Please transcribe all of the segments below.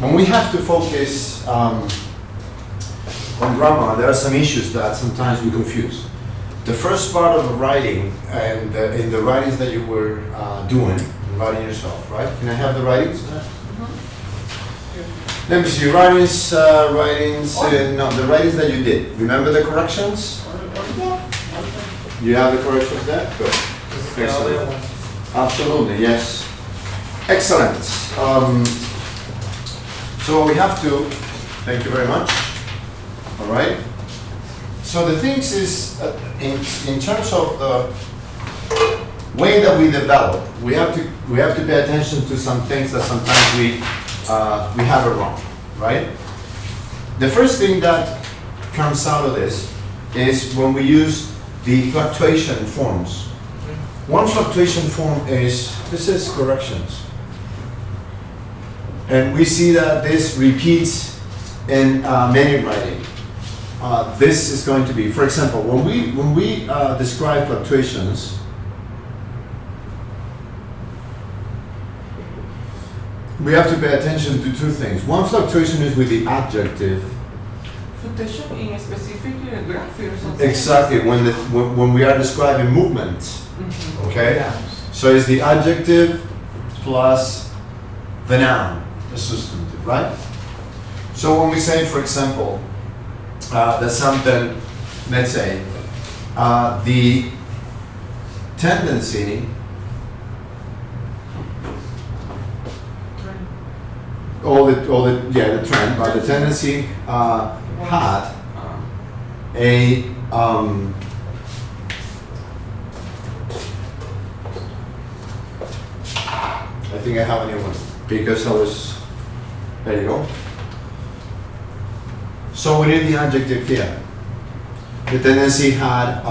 when we have to focus on grammar, there are some issues that sometimes we confuse. The first part of the writing and in the writings that you were doing, writing yourself, right? Can I have the writings? Let me see, writings, no, the writings that you did. Remember the corrections? You have the corrections there? Good. Excellent. Absolutely, yes. Excellent. So we have to, thank you very much. All right. So the things is, in terms of the way that we develop, we have to pay attention to some things that sometimes we have it wrong, right? The first thing that comes out of this is when we use the fluctuation forms. One fluctuation form is, this is corrections. And we see that this repeats in many writing. This is going to be, for example, when we describe fluctuations, we have to pay attention to two things. One fluctuation is with the adjective. Fluctuation in a specific graph or something? Exactly, when we are describing movement. Mm-hmm. Okay? Yeah. So it's the adjective plus the noun, the substantive, right? So when we say, for example, that something, let's say, the tendency, the trend, but the tendency had a I think I have a new one because I was, there you go. So we need the adjective here. The tendency had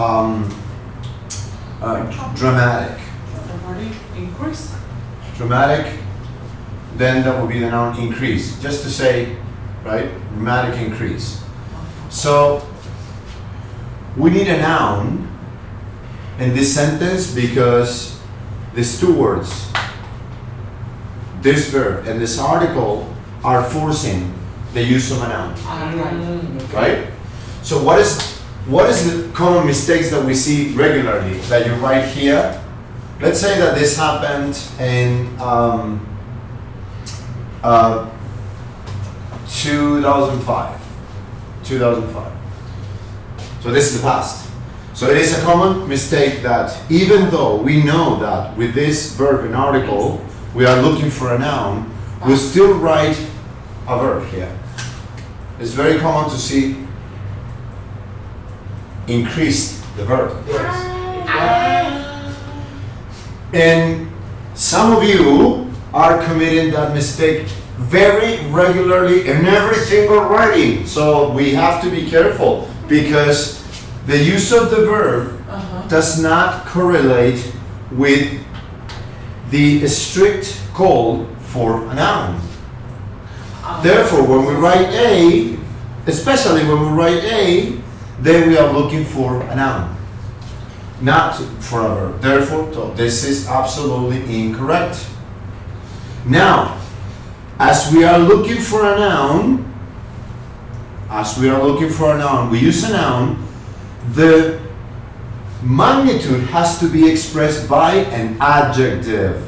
dramatic. Increase. Dramatic. Then that would be the noun increase. Just to say, right? Dramatic increase. So we need a noun in this sentence because these two words, this verb and this article, are forcing the use of a noun. Right? So what is the common mistakes that we see regularly that you write here? Let's say that this happened in 2005. So this is the past. So it is a common mistake that even though we know that with this verb and article we are looking for a noun, we still write a verb here. It's very common to see increased, the verb. Yes. And some of you are committing that mistake very regularly in every single writing. So we have to be careful because the use of the verb does not correlate with the strict call for a noun. Therefore, when we write a, especially when we write a, then we are looking for a noun, not for a verb. Therefore, so this is absolutely incorrect. Now, as we are looking for a noun, we use a noun, the magnitude has to be expressed by an adjective.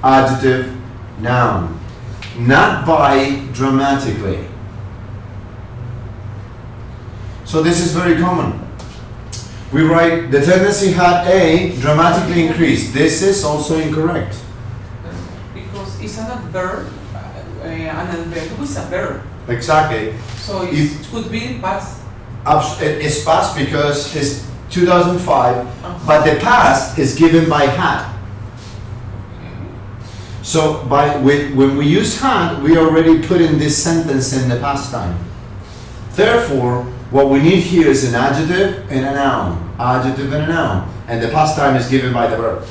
Adjective, noun. Not by dramatically. So this is very common. We write the tendency had a dramatically increased. This is also incorrect. Because it's an adverb, an adverb is a verb. Exactly. So it could be past. It's past because it's 2005, but the past is given by had. So when we use had, we already put in this sentence in the past time. Therefore, what we need here is an adjective and a noun. Adjective and a noun. And the past time is given by the verb.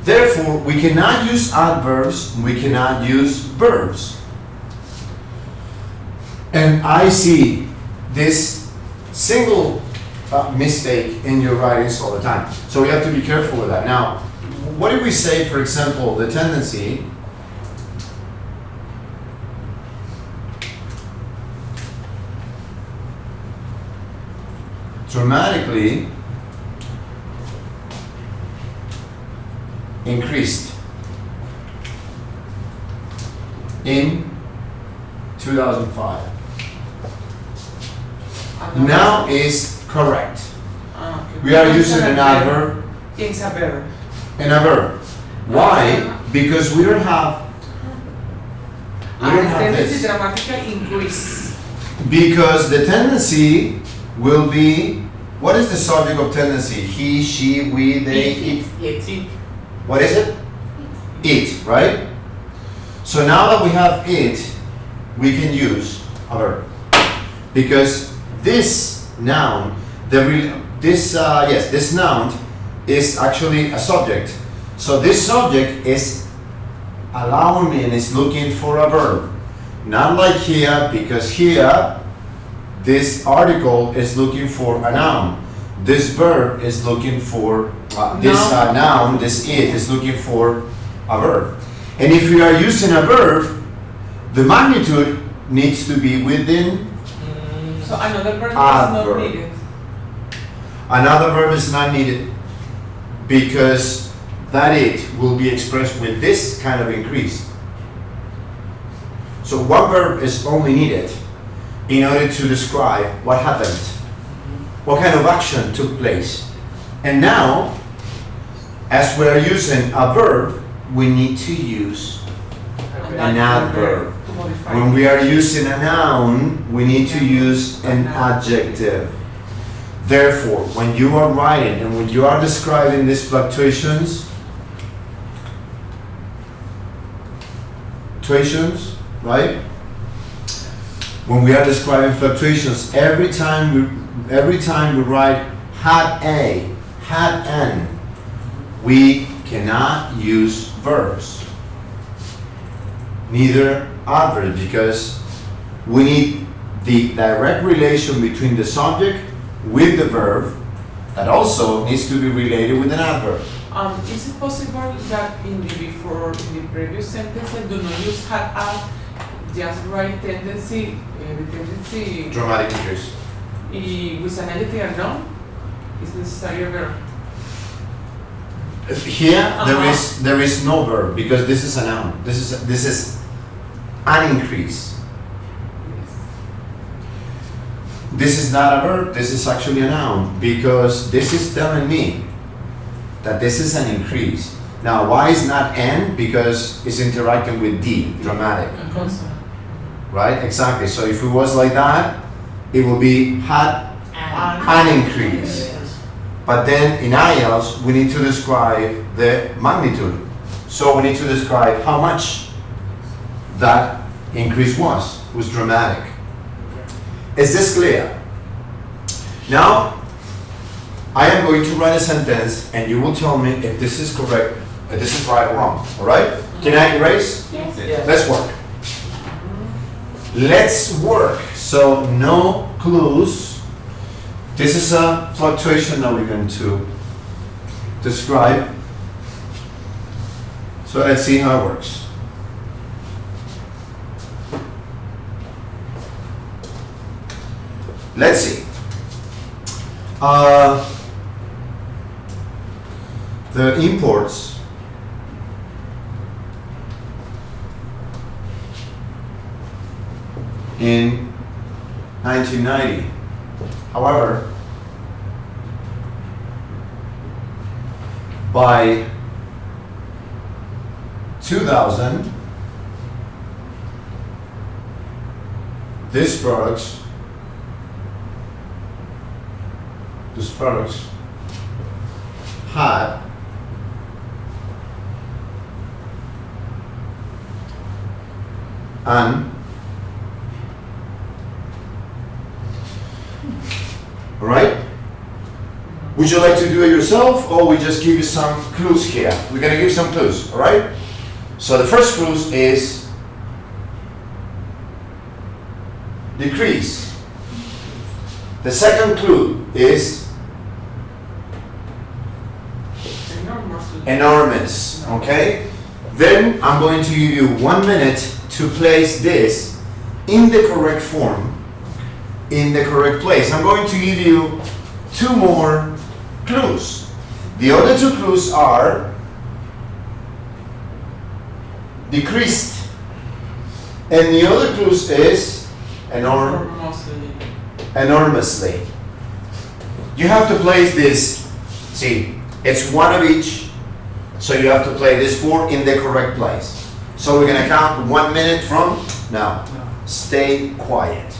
Therefore, we cannot use adverbs, we cannot use verbs. And I see this single mistake in your writings all the time. So we have to be careful with that. Now, what if we say, for example, the tendency dramatically increased in 2005. Now is correct. Okay. We are using an adverb It's a verb. and a verb. Why? Because we don't have Tendency this. dramatica increase. Because the tendency will be, what is the subject of tendency? He, she, we, they, it. It. What is it? It, right? So now that we have it, we can use a verb. Because this noun, this noun is actually a subject. So this subject is allowing me and is looking for a verb. Not like here, because here, this article is looking for a noun. This verb is looking for, noun, this it is looking for a verb. And if we are using a verb, the magnitude needs to be within. So another verb is not Adverb. needed. Another verb is not needed because that it will be expressed with this kind of increase. So one verb is only needed in order to describe what happened, what kind of action took place. And now, as we are using a verb, we need to use an adverb. To modify. When we are using a noun, we need to use an adjective. Therefore, when you are writing and when you are describing these fluctuations, right? When we are describing fluctuations, every time we write had a, had an, we cannot use verbs, neither adverbs, because we need the direct relation between the subject with the verb that also needs to be related with an adverb. Is it possible that in the previous sentence do not use had as, just write tendency, the tendency Dramatic increase. with an adjective and noun? Is necessary a verb? Here there is no verb because this is a noun. This is an increase. This is not a verb, this is actually a noun because this is telling me that this is an increase. Now, why is not an? Because it's interacting with D, dramatic, A consonant. right? Exactly. So if it was like that, it would be had an increase. But then in IELTS, we need to describe the magnitude. So we need to describe how much that increase was dramatic. Is this clear? Now, I am going to write a sentence and you will tell me if this is correct, if this is right or wrong. Alright? Can I erase? Yes. Let's work. Let's work. So no clues. This is a fluctuation that we're going to describe. So let's see how it works. Let's see. The imports in 1990. However, by 2000, these products had an right? Would you like to do it yourself or we just give you some clues here? We're gonna give some clues, alright? So the first clue is decrease. The second clue is enormous, okay? Then I'm going to give you 1 minute to place this in the correct form, in the correct place. I'm going to give you two more clues. The other two clues are decreased. And the other clues is enormously. You have to place this, see, it's one of each, so you have to play this 4 in the correct place. So we're going to count 1 minute from now. Stay quiet.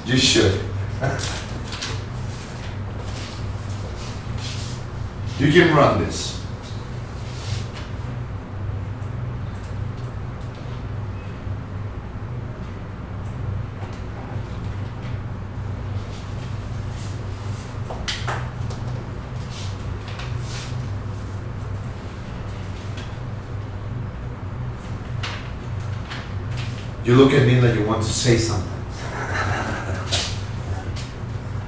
You should. You can run this. You look at me like you want to say something.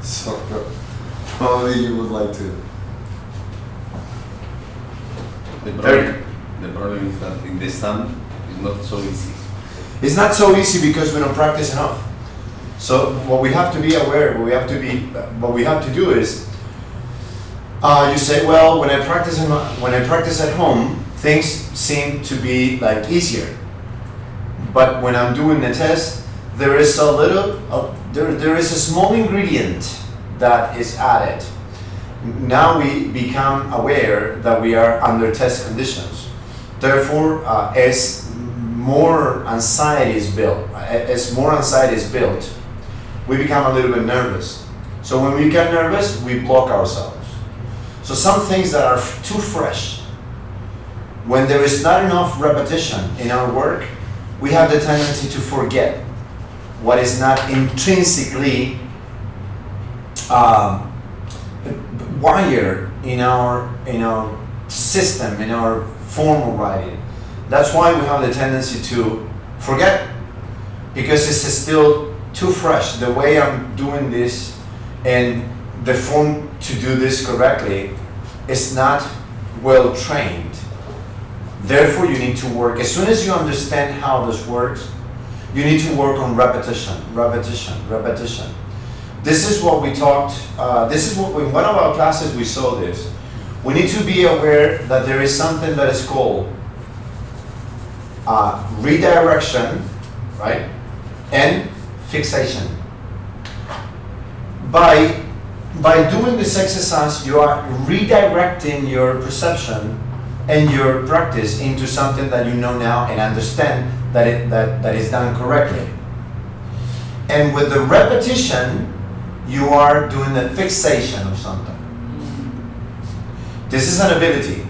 So probably you would like to. The problem is that in the stand it's not so easy. It's not so easy because we don't practice enough. So what we have to be aware, what we have to do is, you say, well, when I practice at home, things seem to be like easier. But when I'm doing the test, there is there is a small ingredient that is added. Now we become aware that we are under test conditions. Therefore, as more anxiety is built, we become a little bit nervous. So when we get nervous, we block ourselves. So some things that are too fresh, when there is not enough repetition in our work, we have the tendency to forget what is not intrinsically wired in our system, in our form of writing. That's why we have the tendency to forget, because it's still too fresh. The way I'm doing this and the form to do this correctly is not well trained. Therefore, you need to work. As soon as you understand how this works, you need to work on repetition. This is what we talked, in one of our classes we saw this. We need to be aware that there is something that is called redirection, right? And fixation. By doing this exercise, you are redirecting your perception and your practice into something that you know now and understand that is done correctly. And with the repetition, you are doing the fixation of something. This is an ability.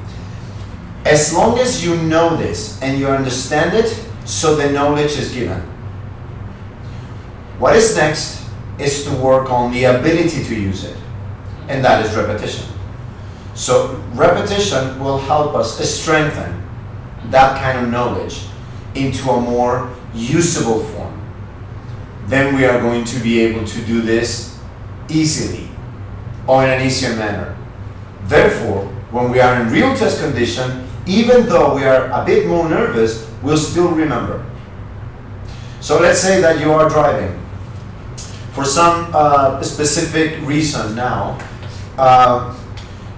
As long as you know this and you understand it, so the knowledge is given. What is next is to work on the ability to use it, and that is repetition. So repetition will help us strengthen that kind of knowledge into a more usable form. Then we are going to be able to do this easily or in an easier manner. Therefore, when we are in real test condition, even though we are a bit more nervous, we'll still remember. So let's say that you are driving. For some specific reason now,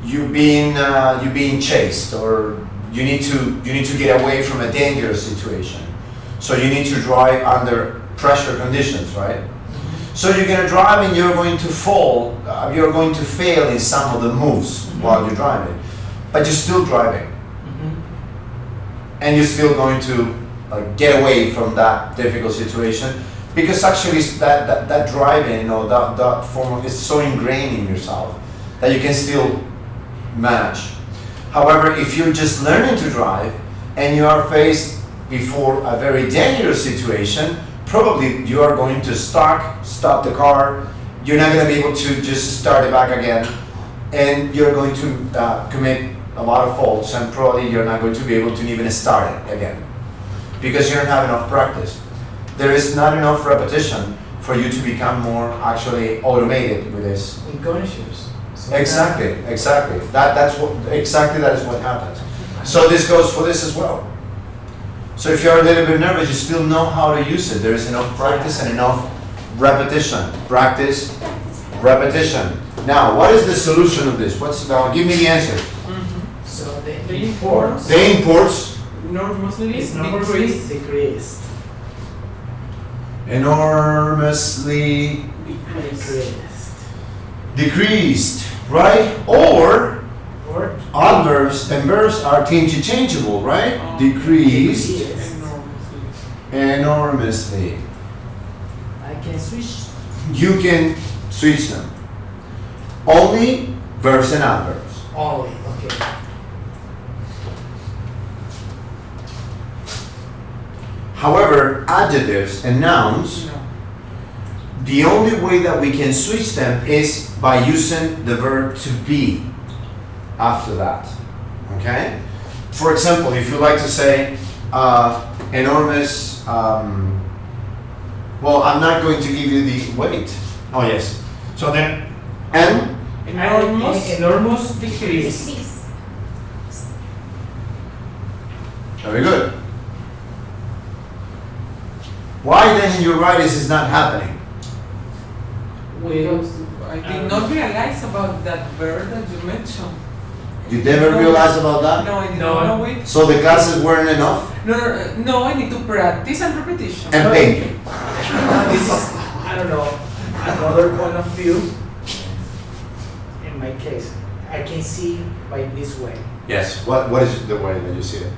you're being chased, or you need to get away from a dangerous situation. So you need to drive under pressure conditions, right? So you're going to drive and you're going to fall. You're going to fail in some of the moves while you're driving, but you're still driving, and you're still going to get away from that difficult situation, because actually that driving or that form is so ingrained in yourself that you can still manage. However, if you're just learning to drive and you are faced before a very dangerous situation, probably you are going to stop the car. You're not going to be able to just start it back again, and you're going to commit a lot of faults, and probably you're not going to be able to even start it again because you don't have enough practice. There is not enough repetition for you to become more actually automated with this. Unconscious. Exactly. That is what happens. So this goes for this as well. So if you're a little bit nervous, you still know how to use it. There is enough practice and enough repetition. Practice, Repetition. Now, what is the solution of this? What's now? Give me the answer. So the The imports The imports Enormously is enormously decreased. decreased. enormously Decreased. decreased, right? Or Or adverbs and verbs are interchangeable, right? Oh. Decreased Enormously. enormously. I can switch. You can switch them. Only verbs and adverbs. Only, okay. However, adjectives and nouns, No. the only way that we can switch them is by using the verb to be after that. Okay? For example, if you like to say enormous, well, I'm not going to give you the weight. Oh, yes. So then, Enormous. Enormous decrease. decrease. very good. Why then in your writings is not happening? Because I did not realize about that verb that you mentioned. You never realize about that? No, I did No. not know it. So the classes weren't enough? No, I need to practice and repetition. And thinking. This is, I don't know, another point of view. In my case, I can see by this way. Yes. What is the way that you see it?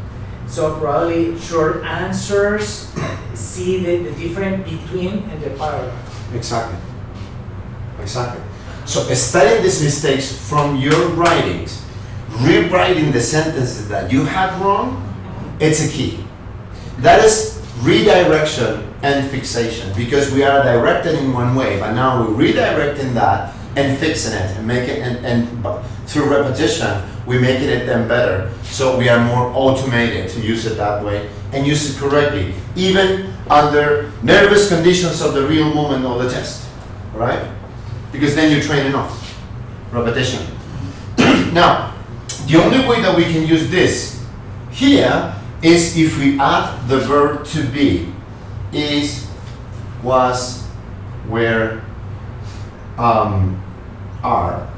So probably short answers see the difference between and the paragraph. Exactly. Exactly. So studying these mistakes from your writings, rewriting the sentences that you had wrong, it's a key. That is redirection and fixation, because we are directed in one way, but now we're redirecting that and fixing it and make it through repetition we make it then better, so we are more automated to use it that way and use it correctly, even under nervous conditions of the real moment of the test, right? Because then you're training off repetition. Now, the only way that we can use this here is if we add the verb to be. Is, was, were, are.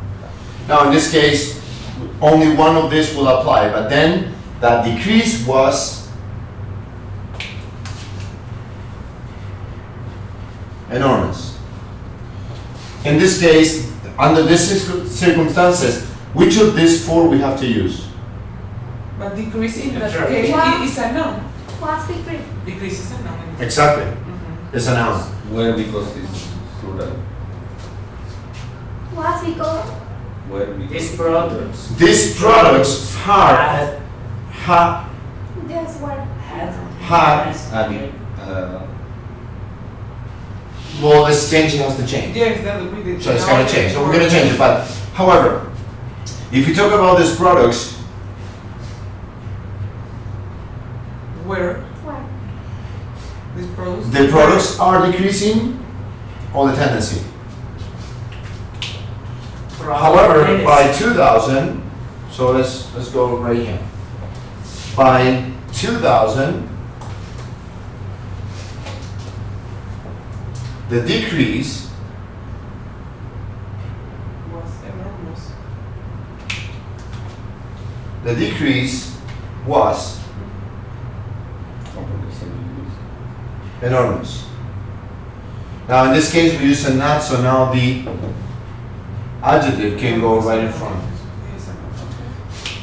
Now in this case, only one of this will apply, but then that decrease was enormous. In this case, under these circumstances, which of these four we have to use? But decrease in that Sure. case Wow. is a noun. What's the free? Decrease is a noun. Exactly. Mhm. It's a noun. Where because it's plural. What's because? Where because These products. These products Had. Yes, what? Had. added Well, this change has to change. Yes, that would be the. So it's gonna change. So we're gonna change it. But however, if you talk about these products, Where What? these products. the products are decreasing or the tendency. However, by 2000, so let's go right here. By 2000, the decrease Was enormous. was comprehensive. enormous. Now in this case we use a not, so now the adjective can go right in front. Yes, okay.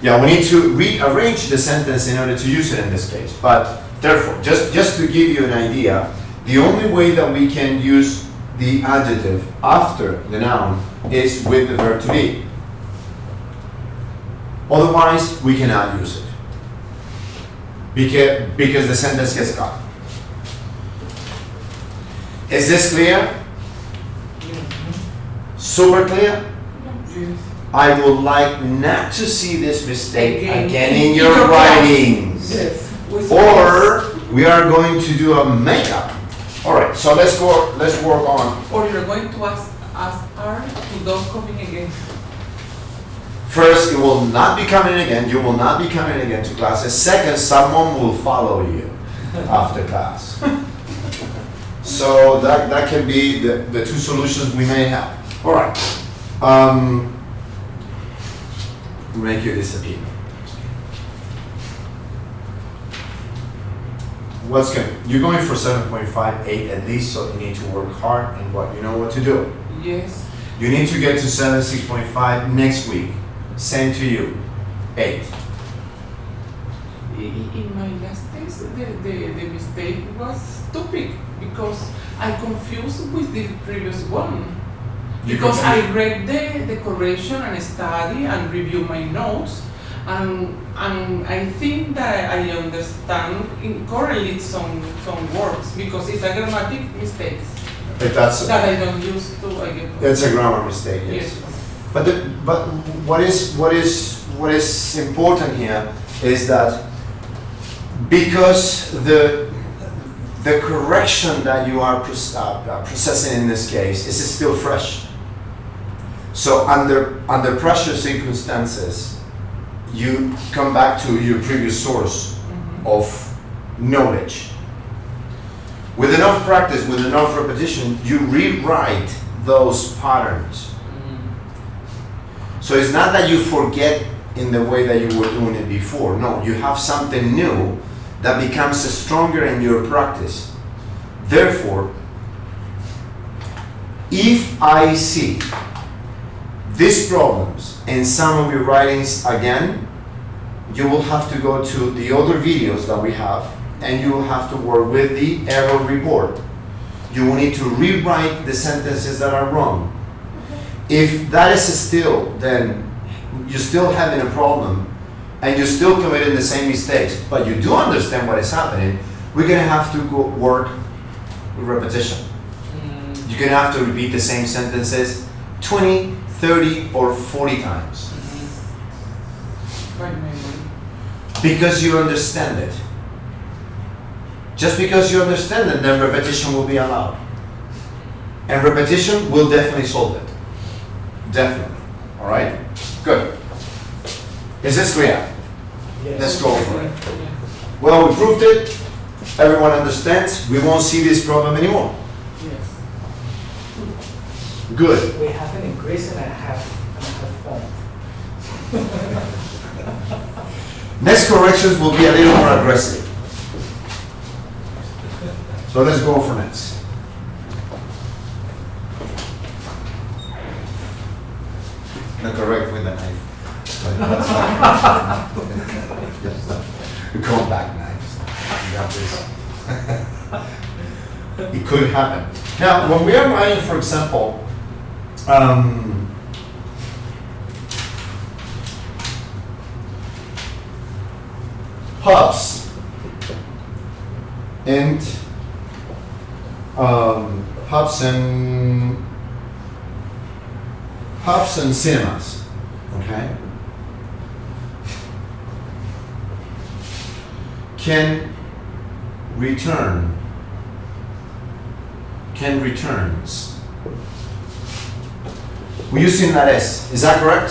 Yeah, we need to rearrange the sentence in order to use it in this case. But therefore, just to give you an idea, the only way that we can use the adjective after the noun is with the verb to be. Otherwise, we cannot use it. Because the sentence gets cut. Is this clear? Super clear? Yes. I would like not to see this mistake again in your your class. writings. Yes. With Or we are going to do a makeup. All right, so let's work on. Or you're going to ask her to don't coming again. First, it will not be coming again. You will not be coming again to classes. Second, someone will follow you after class. So that can be the two solutions we may have. All right. Make you disappear. What's good? You're going for 7.58 at least, so you need to work hard and what you know what to do. Yes. You need to get to 6.5 next week. Same to you. 8. In my last test, the mistake was stupid because I confused with the previous one. You Because confused- I read the correction and study and review my notes, and I think that I understand incorrectly some words because it's a grammatic mistake If that's that I don't use to. I get It's a grammar mistake, yes. Yes. But what is important here is that because the correction that you are processing in this case is still fresh. So under pressure circumstances, you come back to your previous source of knowledge. With enough practice, with enough repetition, you rewrite those patterns. So it's not that you forget in the way that you were doing it before. No, you have something new that becomes stronger in your practice. Therefore, if I see these problems in some of your writings again, you will have to go to the other videos that we have and you will have to work with the error report. You will need to rewrite the sentences that are wrong. If that is still, then you're still having a problem and you're still committing the same mistakes, but you do understand what is happening, we're gonna have to go work with repetition. You're gonna have to repeat the same sentences 20, 30, or 40 times. by memory. Because you understand it. Just because you understand it, then repetition will be allowed. And repetition will definitely solve it. Definitely. Alright? Good. Is this clear? Yes. Let's go for it. Yeah. Well, we proved it. Everyone understands. We won't see this problem anymore. Yes. Good. We have an increase and a half point. Next corrections will be a little more aggressive. So let's go for next. Not correct with the knife. Come back knives. You got this. It could happen. Now, when we are writing, for example, pubs and pubs and cinemas, okay, can returns. We're using that S. Is that correct?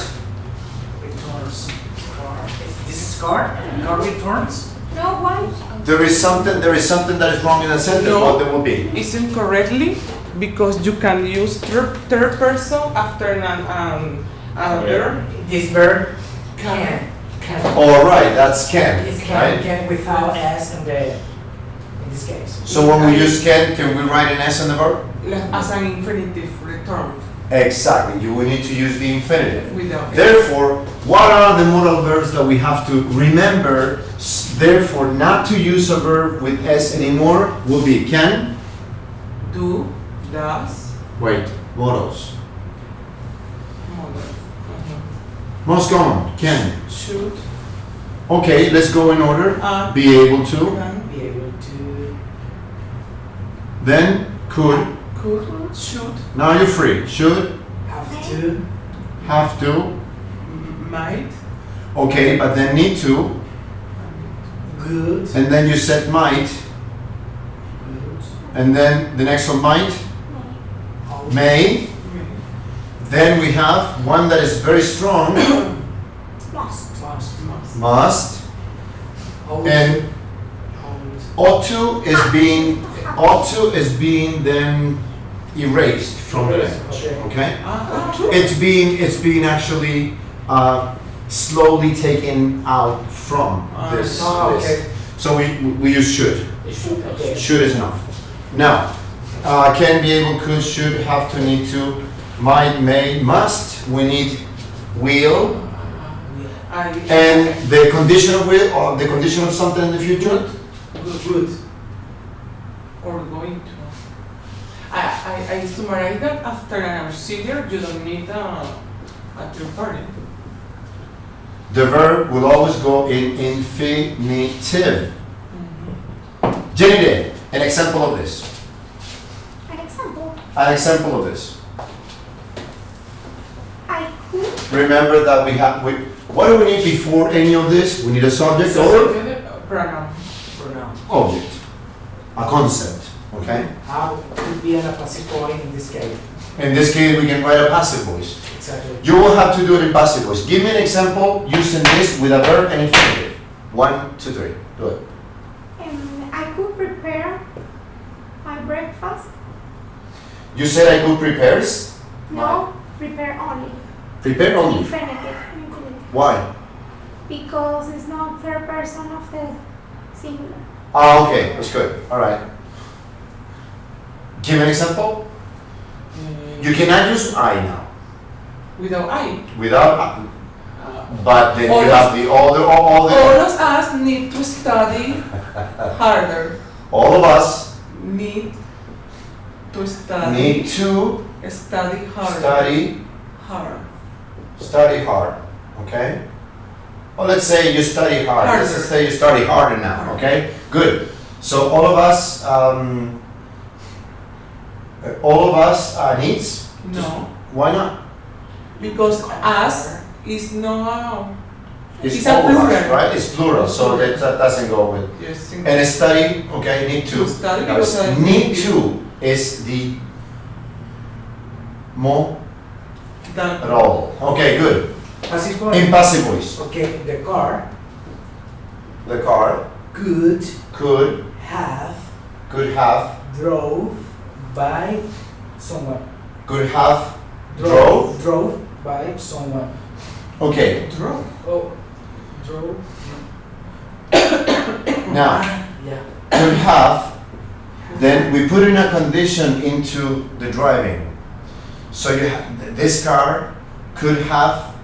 Returns car. This is car? Car returns? No, why? There is something that is wrong in that sentence. No. What there will be? It's incorrectly because you can use third person after an verb. This verb Can. can. All right, that's can, It's right? can without s in this case. So when we use can we write an S in the verb? As an infinitive return Exactly. You will need to use the infinitive. without Therefore, what are the modal verbs that we have to remember? Therefore, not to use a verb with S anymore will be can. do, does, Wait, modals. model. Most common, can. Should, Okay, let's go in order. Be able to. can, Be able to Then could. could, should, Now you're free. Should, have to have to. might, Okay, but then need to. good And then you said might. good And then the next one might. ought, May. may, Then we have one that is very strong. Must. must Must. ought, And ought, ought to is being ought to is being then erased from the Erased, language. okay. Okay? True. It's being actually slowly taken out from this Ah, list. okay. So we use should. It should, okay. Should is enough. Now, can, be able, could, should, have to, need to, might, may, must. We need will and the condition of will or the condition of something in the future. Good. Or going to. I summarize that after an auxiliary, you don't need a third party. The verb will always go in infinitive. Genitive, an example of this. An example. An example of this. I could. Remember that what do we need before any of this? We need a subject or Pronoun. Pronoun. object. A concept, okay? How could be a passive point in this case? In this case, we can write a passive voice. Exactly. You will have to do it in passive voice. Give me an example using this with a verb and infinitive. 1, 2, 3. Do it. I could prepare my breakfast. You said I could prepares? No, prepare only. Prepare only. Infinitive. Why? Because it's not third person of the singular. Ah, okay. That's good. All right. Give me an example. You cannot use I now. Without I. Without but then All you have the all All of us need to study harder. all of us Need to study. need to Study harder. Hard. study hard. Okay? Well, let's say you study hard. Let's Harder. just say you study harder now. Harder. Okay? Good. So all of us needs. No, Why not? because us is no. It's a all of us, plural. right? It's plural, so that doesn't go with. Yes. And study, okay, need to. To study Now, because I need to is the more That role. Okay, good. Passive point. In passive voice. Okay, the car The car could could have have drove by someone. drove. Drove by someone. Okay, draw. Oh, drove. now Yeah. could have. Then we put in a condition into the driving. So this car could have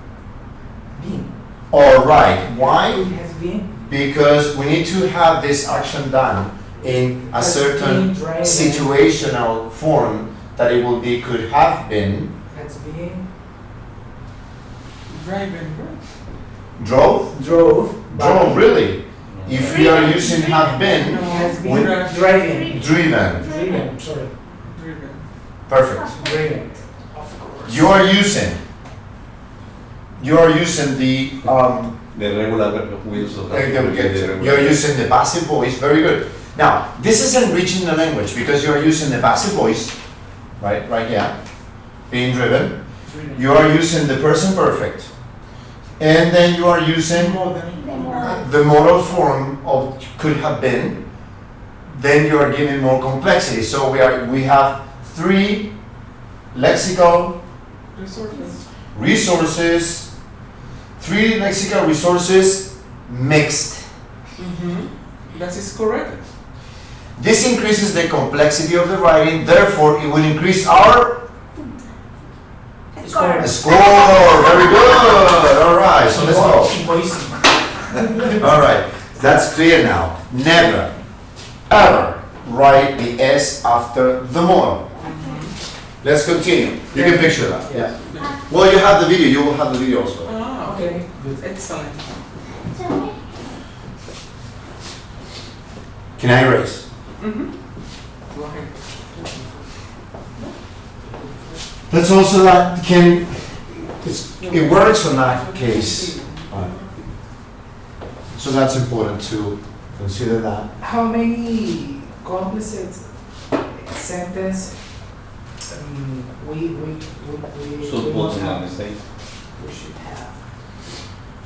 Been. or right. Why? It has been. Because we need to have this action done in a Has certain been driving. situational form that it will be could have been Has been. Driving. drove Drove. Really. If we are using have been Has been When- driving. driven. Driven. Sorry. Driven. Perfect. Driven. Of course. You are using the The regular wheels of you're using the passive voice. Very good. Now this is enriching the language because you are using the passive voice, right here, being driven. Driven. You are using the person perfect, and then you are using The more. the modal form of could have been. Then you are giving more complexity. So we have 3 lexical Resources. 3 lexical resources mixed. That is correct. This increases the complexity of the writing. Therefore, it will increase our Score. score. Very good. All right. So let's go. Voice. All right, that's clear now. Never, ever write the S after the modal. Let's continue. You can picture that. Yeah. Well, you have the video. You will have the video also. Ah, Okay. Good. excellent. Tell me. Can I erase? Go ahead. That's also that can. It works on that case. So that's important to consider that. How many complicit sentence we Should put must in a have? mistake. We should have.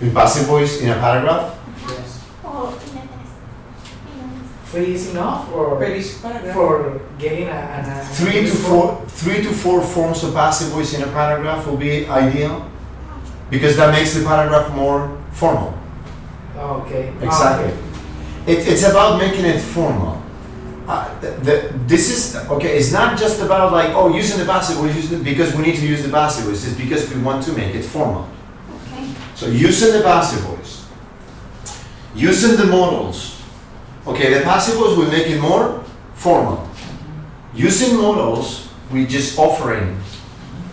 In passive voice in a paragraph. Yes. Or in a test. 3 is enough, or Per each paragraph. for getting a 3 to 4 forms of passive voice in a paragraph will be ideal because that makes the paragraph more formal. Okay. Exactly. It's about making it formal. This is okay. It's not just about like using the passive voice because we need to use the passive voice. It's because we want to make it formal. Okay. So using the passive voice, using the modals. Okay, the passive voice will make it more formal. Using modals, we just offering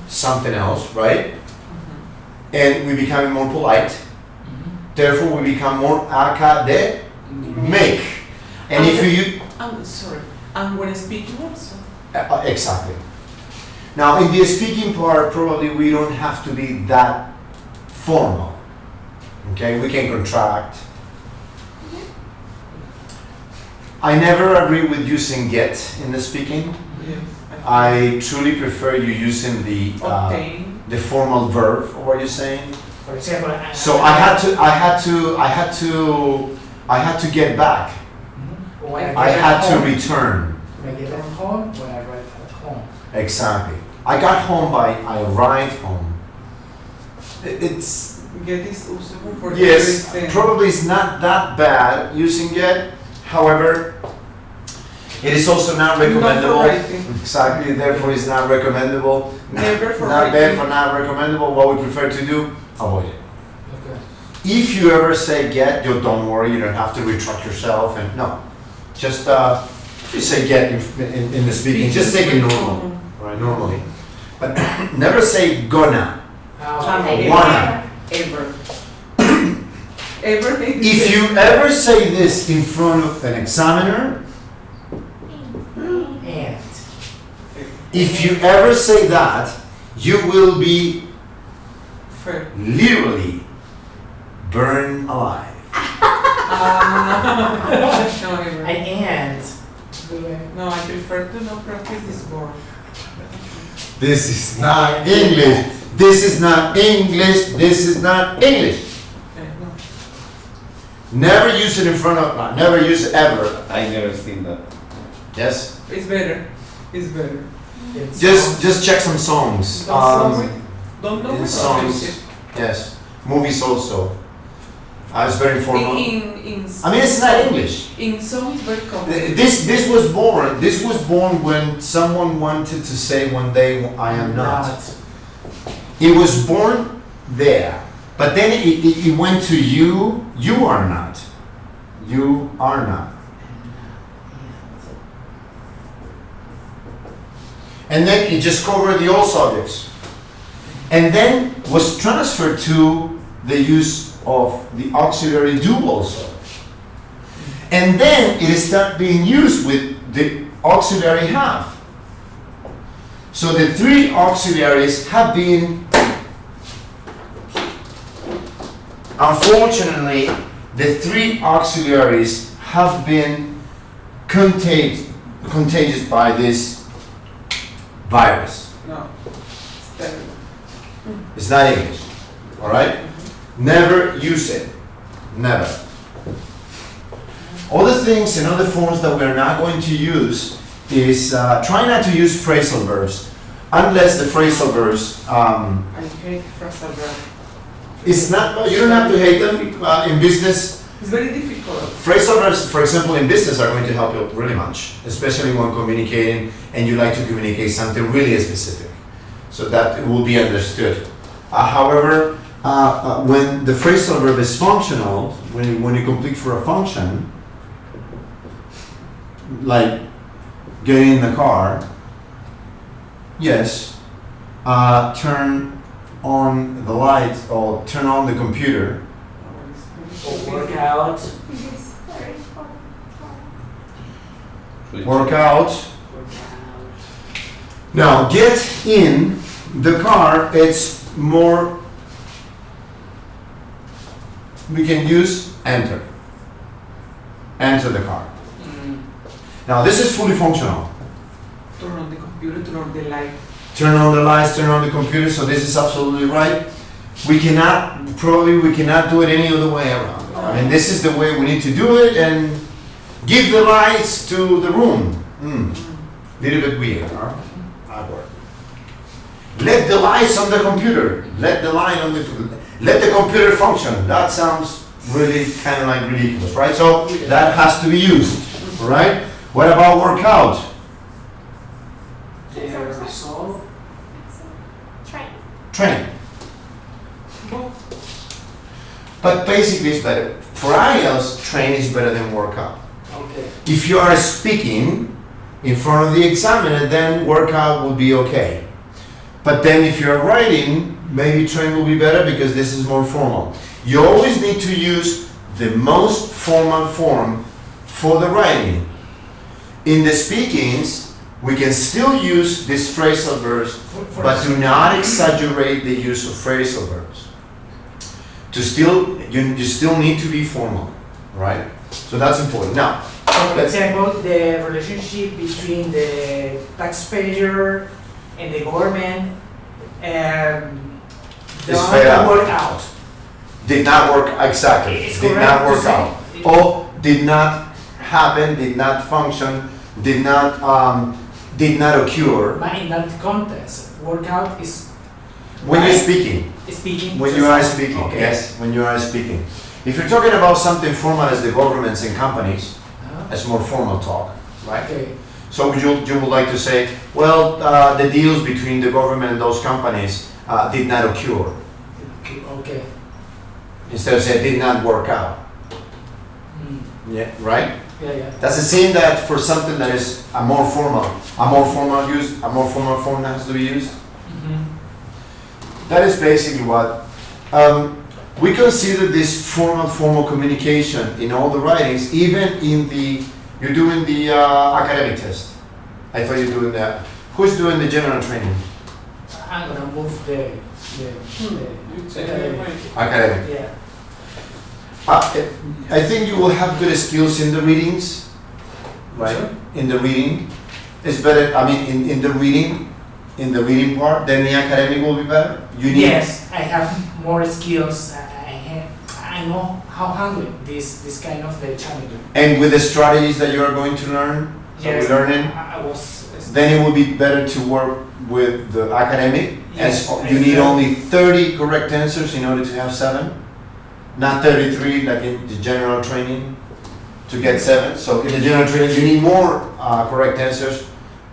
something else, right? And we become more polite. Therefore, we become more academic. And if you I'm sorry. And when speaking also. exactly. Now, in the speaking part, probably we don't have to be that formal. Okay, we can contract. I never agree with using get in the speaking. Yes. I truly prefer you using Obtain. the formal verb for what you're saying. For example, So I had to get back. when I get had home, to return. When I get at home, when I arrive at home. Exactly. I got home I arrived home. It's Get is usable for yes, everything. probably it's not that bad using get. However, it is also not recommendable. Not for writing. Exactly. Therefore, it's not recommendable. Never for not bad writing. for not recommendable. What we prefer to do, avoid it. Okay. If you ever say get, don't worry. You don't have to retract yourself. And no, just say get in the speaking. Just take it normal, right? Normally, but never say gonna. Okay. Wanna. Ever. Ever. If you ever say this in front of an examiner, And if you ever say that, you will be Fair. literally burned alive. No, ever. and No, I prefer to not practice this word. This is not English. This is not English. This is not English. No. Never use it in front of, never use it ever. I never seen that. Yes? It's better. It's better. it's Just check some songs. Don't know in which songs. music. Yes. Movies also. It's very informal. In I mean, it's not English. in song it's very common. This was born. This was born when someone wanted to say one day, "I am not." It was born there, but then it went to you. You are not. You are not. And then it just covered the all subjects, and then was transferred to the use of the auxiliary do also. And then it started being used with the auxiliary have. So the three auxiliaries have been, unfortunately, the three auxiliaries have been contagious by this virus. No. It's terrible. It's not English, all right? Never use it, never. Other things and other forms that we're not going to use is try not to use phrasal verbs unless the phrasal verbs I hate phrasal verb. it's not, you don't have to hate them in business. It's very difficult. Phrasal verbs, for example, in business are going to help you really much, especially when communicating and you like to communicate something really specific, so that it will be understood. However, when the phrasal verb is functional, when you complete for a function, like getting in the car, yes, turn on the light or turn on the computer. work out. This is very important. Work out. Work out. Now, get in the car, it's more, we can use enter. Enter the car. Now, this is fully functional. Turn on the computer, turn on the light. Turn on the lights, turn on the computer, so this is absolutely right. We cannot do it any other way around. I mean, this is the way we need to do it, and Give the lights to the room. Little bit weird, huh? Awkward. Let the lights on the computer. Let the computer function. That sounds really kind of like ridiculous, right? So that has to be used, right? What about workout? So, Train. Train. But basically it's better. For IELTS, train is better than workout. okay. If you are speaking in front of the examiner, then workout will be okay. But then if you're writing, maybe train will be better because this is more formal. You always need to use the most formal form for the writing. In the speakings, we can still use these phrasal verbs, but do not exaggerate the use of phrasal verbs. You still need to be formal, right? So that's important. Now, For example, the relationship between the taxpayer and the government It's fed don't up. work out. did not work exactly. It's Did correct not to work say out. it- Or did not happen, did not function, did not occur. But in that context, workout is When you're right, speaking. speaking. When just- you are speaking, okay. yes, when you are speaking. If you're talking about something formal as the governments and companies, it's more formal talk, right? Okay. So you would like to say, well, the deals between the government and those companies did not occur. Okay. Instead of saying did not work out. Mm. Yeah, right? Yeah. Does it seem that for something that is a more formal form that has to be used? Mm-hmm. That is basically what we consider this formal communication in all the writings, even in you're doing the academic test. I thought you're doing that. Who's doing the general training? I'm gonna move the Academic. yeah. I think you will have good skills in the readings, right? Sure. In the reading, it's better. I mean, in the reading part, then the academic will be better. You need. Yes, I have more skills. I know how handle this kind of the challenge. And with the strategies that you are going to learn, Yes, learning, I was. then it will be better to work with the academic. Yes, As you need only 30 correct answers in order to have 7, not 33 like in the general training to get 7. So in the general training, you need more correct answers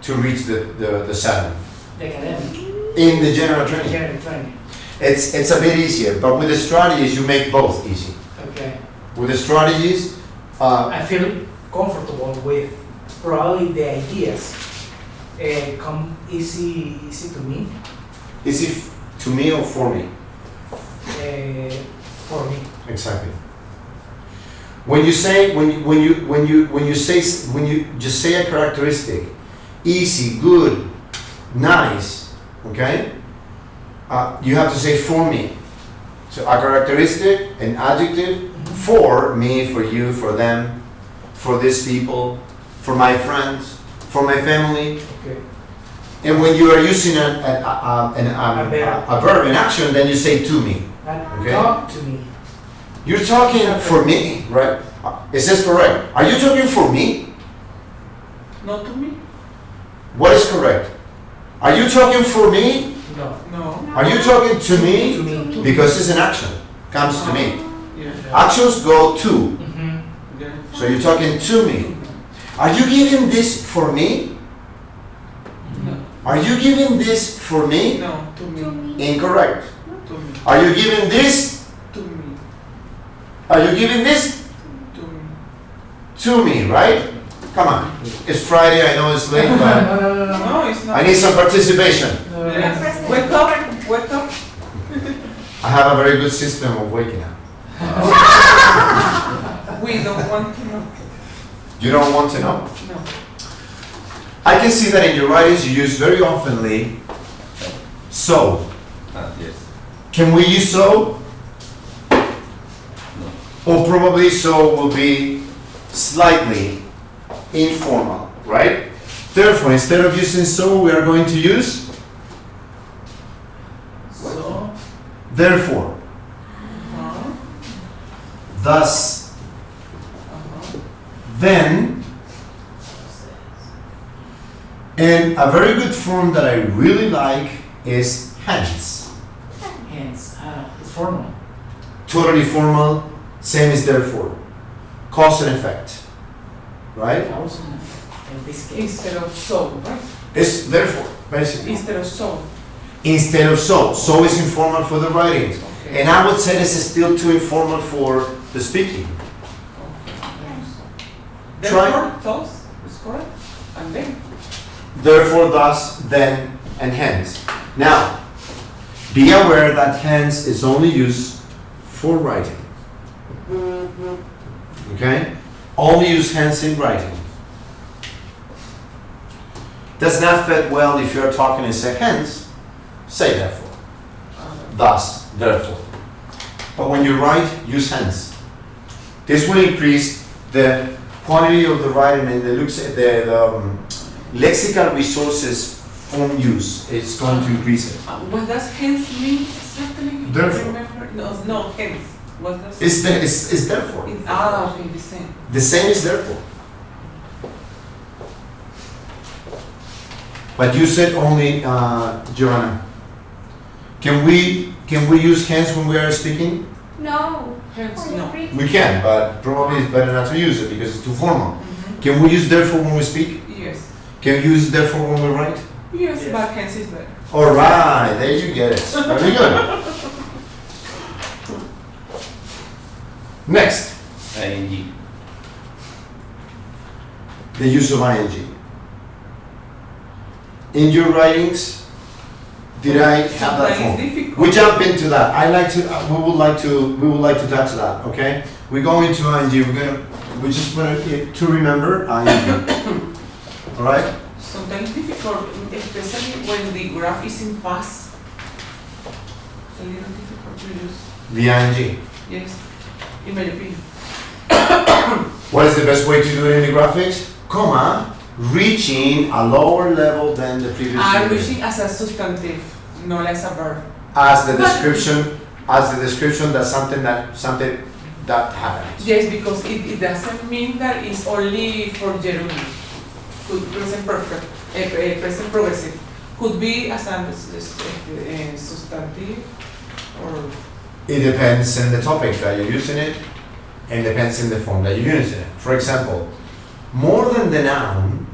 to reach the 7. The academic. In the general training, General training. it's a bit easier, but with the strategies, you make both easy. Okay. With the strategies, I feel comfortable with probably the ideas come easy to me. is it to me or for me? For me. Exactly. When you just say a characteristic, easy, good, nice, okay? You have to say for me. So a characteristic, an adjective, for me, for you, for them, for these people, for my friends, for my family. Okay. And when you are using a verb in action, then you say to me. Okay. Talk to me. You're talking for me, right? Is this correct? Are you talking for me? Not to me? What is correct? Are you talking for me? No. No. Are you talking to me? To me. Because it's an action. Comes to me. Yeah. Actions go to. Mm-hmm. Yeah. So you're talking to me. Are you giving this for me? No. Are you giving this for me? No. To me. To me. Incorrect. To me. Are you giving this? To me. Are you giving this To me. to me, right? Come on. It's Friday, I know it's late, but No. No, it's not. I need some participation. Yes. Wake up. Wake up. I have a very good system of waking up. We don't want to know. You don't want to know? No. I can see that in your writings you use very oftenly so. Yes. Can we use so? No. Or probably so will be slightly informal, right? Therefore, instead of using so, we are going to use So. therefore, Uh-huh. thus, Uh-huh. then, and a very good form that I really like is hence. Hence, it's formal. Totally formal, same as therefore. Cause and effect, right? Also, in this case. Instead of so, right? It's therefore, basically. Instead of so. Instead of so. So is informal for the writing. Okay. And I would say this is still too informal for the speaking. Try- Therefore, thus is correct. And then. Therefore, thus, then, and hence. Now, be aware that hence is only used for writing. Okay? Only use hence in writing. Does not fit well if you're talking and say hence, say therefore. Thus, therefore. But when you write, use hence. This will increase the quantity of the writing and the lexical resources form use. It's going to increase it. What does hence mean exactly? Therefore. Remember? No, hence. What does It's therefore. okay, the same. The same is therefore. But you said only, Joanna. Can we use hence when we are speaking? No. Hence, For no. every- We can, but probably it's better not to use it because it's too formal. Mhm. Can we use therefore when we speak? Yes. Can we use therefore when we write? Yes, Yes. but hence is better. All right, there you get it. Very good. Next, ing. the use of ing. In your writings, did I have that Sometimes form? difficult. We jump into that. I like to. We would like to touch that. Okay. We go into ing. We just want to remember ing. All right. Sometimes difficult, especially when the graph is in past. It's a little difficult to use. The ing. Yes, in my opinion. What is the best way to do it in the graphics? Comma, reaching a lower level than the previous. I'm unit. using as a substantive, not as a verb. As the But- description that's something that happened. Yes, because it doesn't mean that it's only for gerundio. Could present perfect, present progressive. Could be as a substantive or It depends on the topic that you're using it, and depends on the form that you're using it. For example, more than the noun,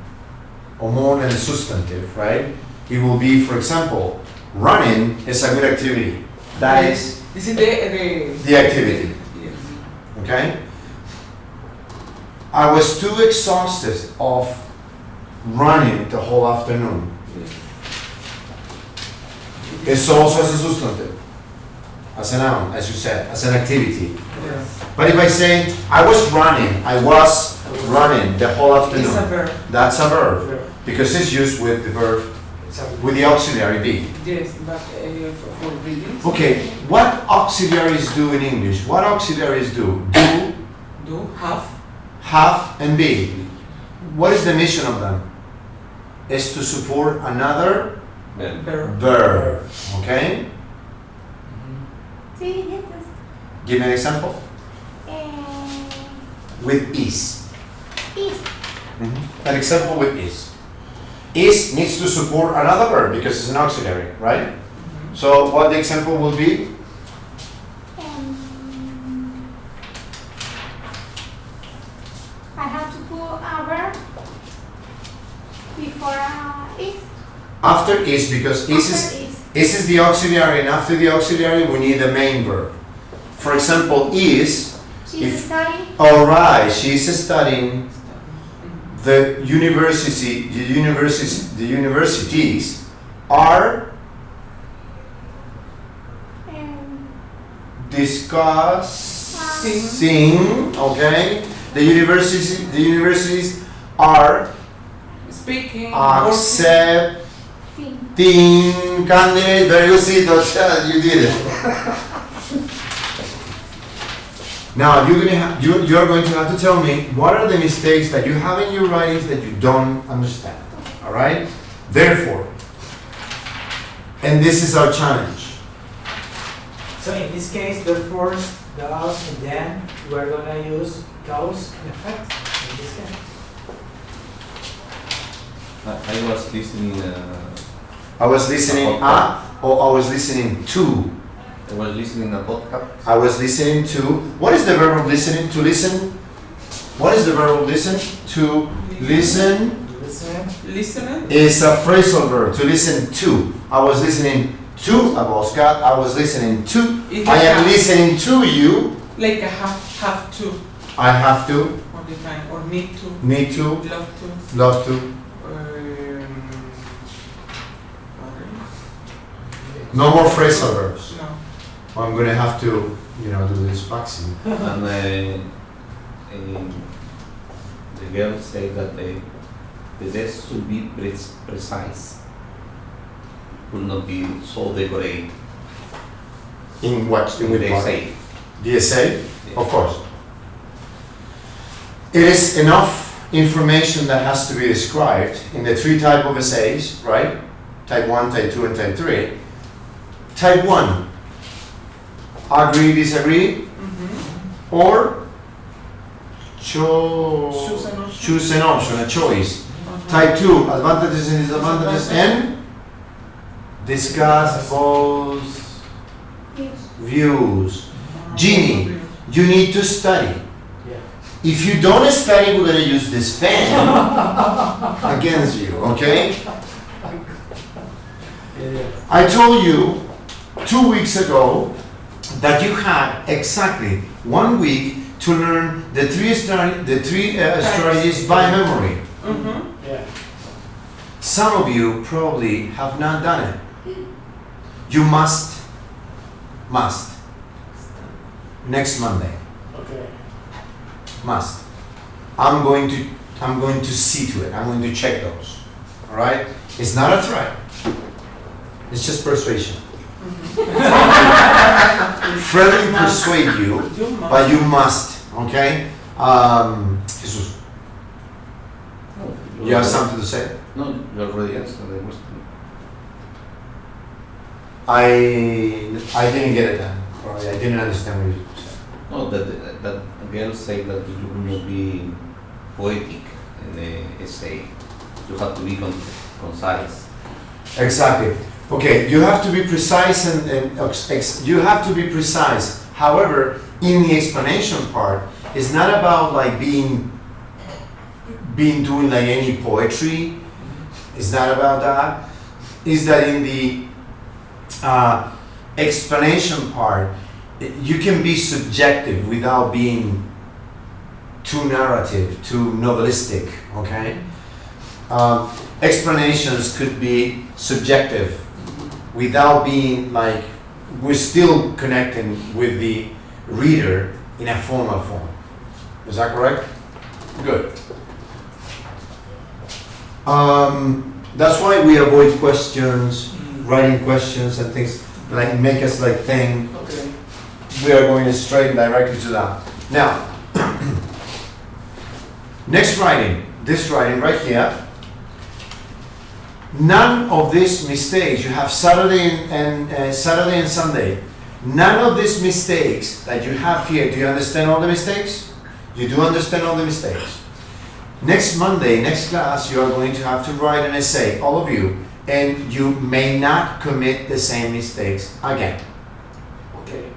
or more than the substantive, right? It will be, for example, running is a good activity. That is this is the activity. Yes. Okay? I was too exhausted of running the whole afternoon. Yes. It's also as a substantive, as a noun, as you said, as an activity. Yes. But if I say, I was running the whole It's a afternoon, verb. that's a verb, because it's used with the verb, with the auxiliary be. Yes, but for reading. Okay, what auxiliaries do in English? What auxiliaries do? Do, have. Have, and be. What is the mission of them? Is to support another Verb. verb. Okay? Sí, yes. Give me an example. Eh, With is. is. An example with is. Is needs to support another verb because it's an auxiliary, right? So what the example will be? I have to put a verb before is. After is, because After is the auxiliary, and after the auxiliary we need the main verb. For example, is. She's If- studying. All right, she's studying the universities are Um, discussing, okay? The universities are Speaking. accepting thing. candidate. Very good, see, you did it. Now you're going to have to tell me what are the mistakes that you have in your writings that you don't understand. All right. Therefore, and this is our challenge. So in this case, therefore, thus, and then, we're gonna use cause and effect in this I was listening. I was listening or I was listening to. I was listening a podcast. I was listening to. What is the verb of listening? To listen. What is the verb of listen? To listen. Listening. Is a phrasal verb. To listen to. I was listening to a podcast. I was listening to. I am listening to you. Like I have to. I have to. All the time. Or need to. Need to. Love to. Love to. No more phrasal verbs. No. I'm gonna have to, do this vaccine. And the girls say that the test should be precise. Will not be so decorate. In what? In which They part? say. The essay? Yeah. Of course. It is enough information that has to be described in the three types of essays, right? Type 1, Type 2, and Type 3. Type 1, agree, disagree, or choose an option, a choice. Type 2, advantages and disadvantages, and discuss both views. Genie, you need to study. If you don't study, we're gonna use this fan against you, okay? I told you 2 weeks ago that you had exactly 1 week to learn the three strategies by memory. Yeah. Some of you probably have not done it. You must. Next Monday. Okay. Must. I'm going to see to it. I'm going to check those. All right? It's not a threat. It's just persuasion. Friendly persuade you, but you must. Okay? Jesus, you have something to say? No, you already answered the question. I didn't get it then. Or I didn't understand what you said. No, that girls say that you will not be poetic in the essay. You have to be concise. Exactly. Okay, you have to be precise you have to be precise. However, in the explanation part, it's not about like being doing like any poetry. It's not about that. It's that in the explanation part, you can be subjective without being too narrative, too novelistic. Okay. Explanations could be subjective without being like, we're still connecting with the reader in a formal form. Is that correct? Good. That's why we avoid questions, writing questions and things like make us like think. Okay. We are going straight directly to that. Now, next writing, this writing right here. None of these mistakes, you have Saturday and Sunday. None of these mistakes that you have here, do you understand all the mistakes? You do understand all the mistakes. Next Monday, next class, you are going to have to write an essay, all of you, and you may not commit the same mistakes again. Okay.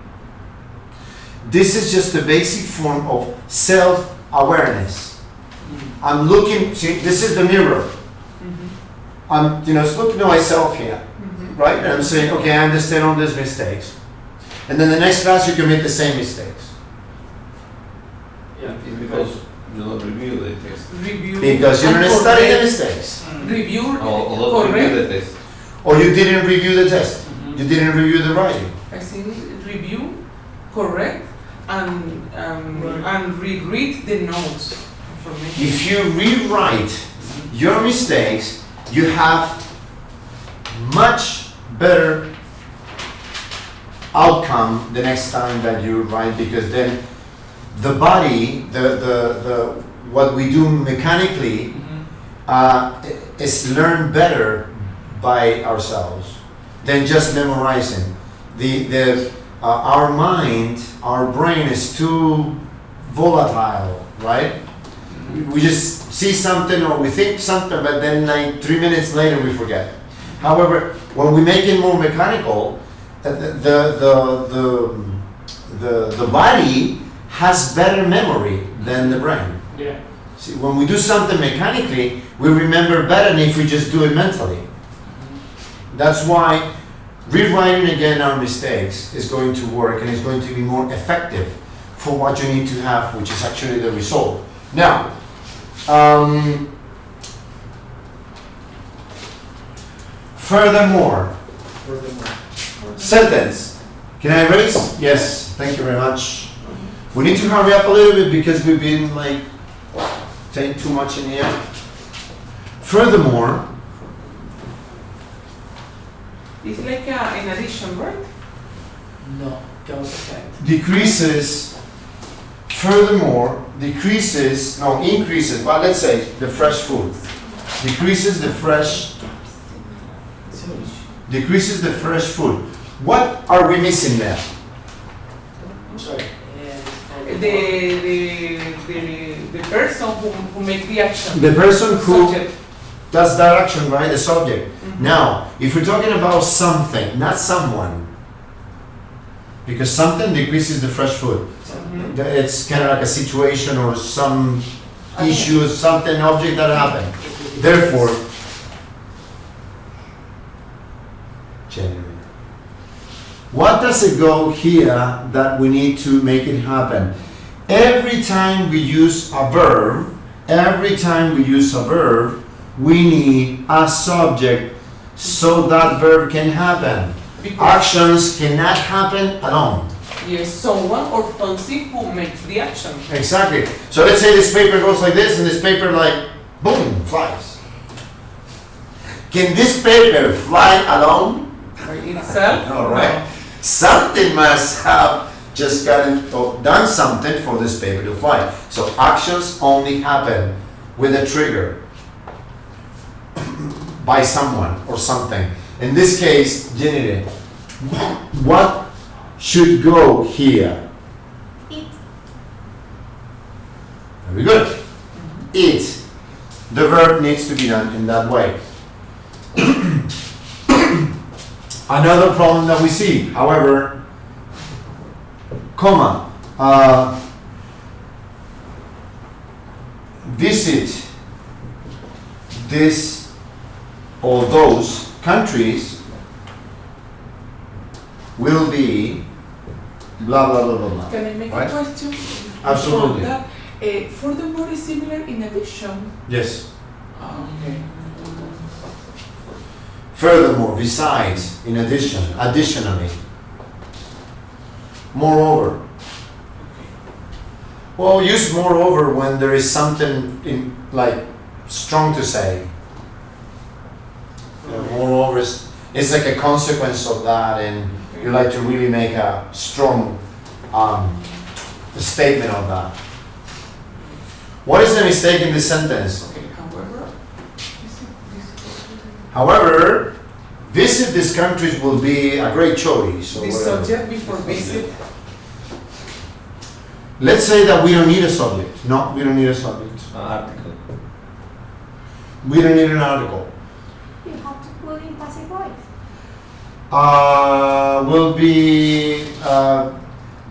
This is just a basic form of self-awareness. I'm looking, see, this is the mirror. I'm looking at myself here, right? And I'm saying, okay, I understand all these mistakes. And then the next class you commit the same mistakes. Yeah. It's because you don't review the test. Because you didn't study the mistakes. Review. Or don't review the test. Or you didn't review the test. You didn't review the writing. I think review, correct, and reread the notes information. If you rewrite your mistakes, you have much better outcome the next time that you write, because then the body, the what we do mechanically is learned better by ourselves than just memorizing. Our mind, our brain is too volatile, right? We just see something or we think something, but then like 3 minutes later we forget. However, when we make it more mechanical, the body has better memory than the brain. Yeah. See, when we do something mechanically, we remember better than if we just do it mentally. That's why rewriting again our mistakes is going to work and is going to be more effective for what you need to have, which is actually the result. Now, furthermore, sentence. Can I erase? Yes, thank you very much. We need to hurry up a little bit because we've been like taking too much in here. Furthermore, It's like an addition, right? No, cause effect. decreases, furthermore, decreases, no, increases, but let's say the fresh food. Decreases the fresh food. What are we missing there? I'm sorry. The person who make the action. The person who Subject. does that action, right? The subject. Mhm. Now, if we're talking about something, not someone, because something decreases the fresh food. Mhm. It's kind of like a situation or some issue, something, object that happened. Therefore, genuine. What does it go here that we need to make it happen? Every time we use a verb, we need a subject so that verb can happen. Because Actions cannot happen alone. yes, someone or something who makes the action. Exactly. So let's say this paper goes like this and this paper like, boom, flies. Can this paper fly alone? By itself. All right. Something must have just gotten or done something for this paper to fly. So actions only happen with a trigger by someone or something. In this case, genitive. What should go here? It. Very good. It. The verb needs to be done in that way. Another problem that we see, however, comma, visit this or those countries will be blah blah blah blah blah. Can I make Right? a question? Absolutely. For that, furthermore is similar in addition. Yes. Okay. Furthermore, besides, in addition, additionally, moreover. Well, use moreover when there is something in, like strong to say. Moreover is it's like a consequence of that, and you like to really make a strong statement of that. What is the mistake in this sentence? Okay. However, visit these countries will be a great choice. Or The whatever. subject before visit. Let's say that we don't need a subject. No, we don't need a subject. Article. We don't need an article. You have to put in passive voice.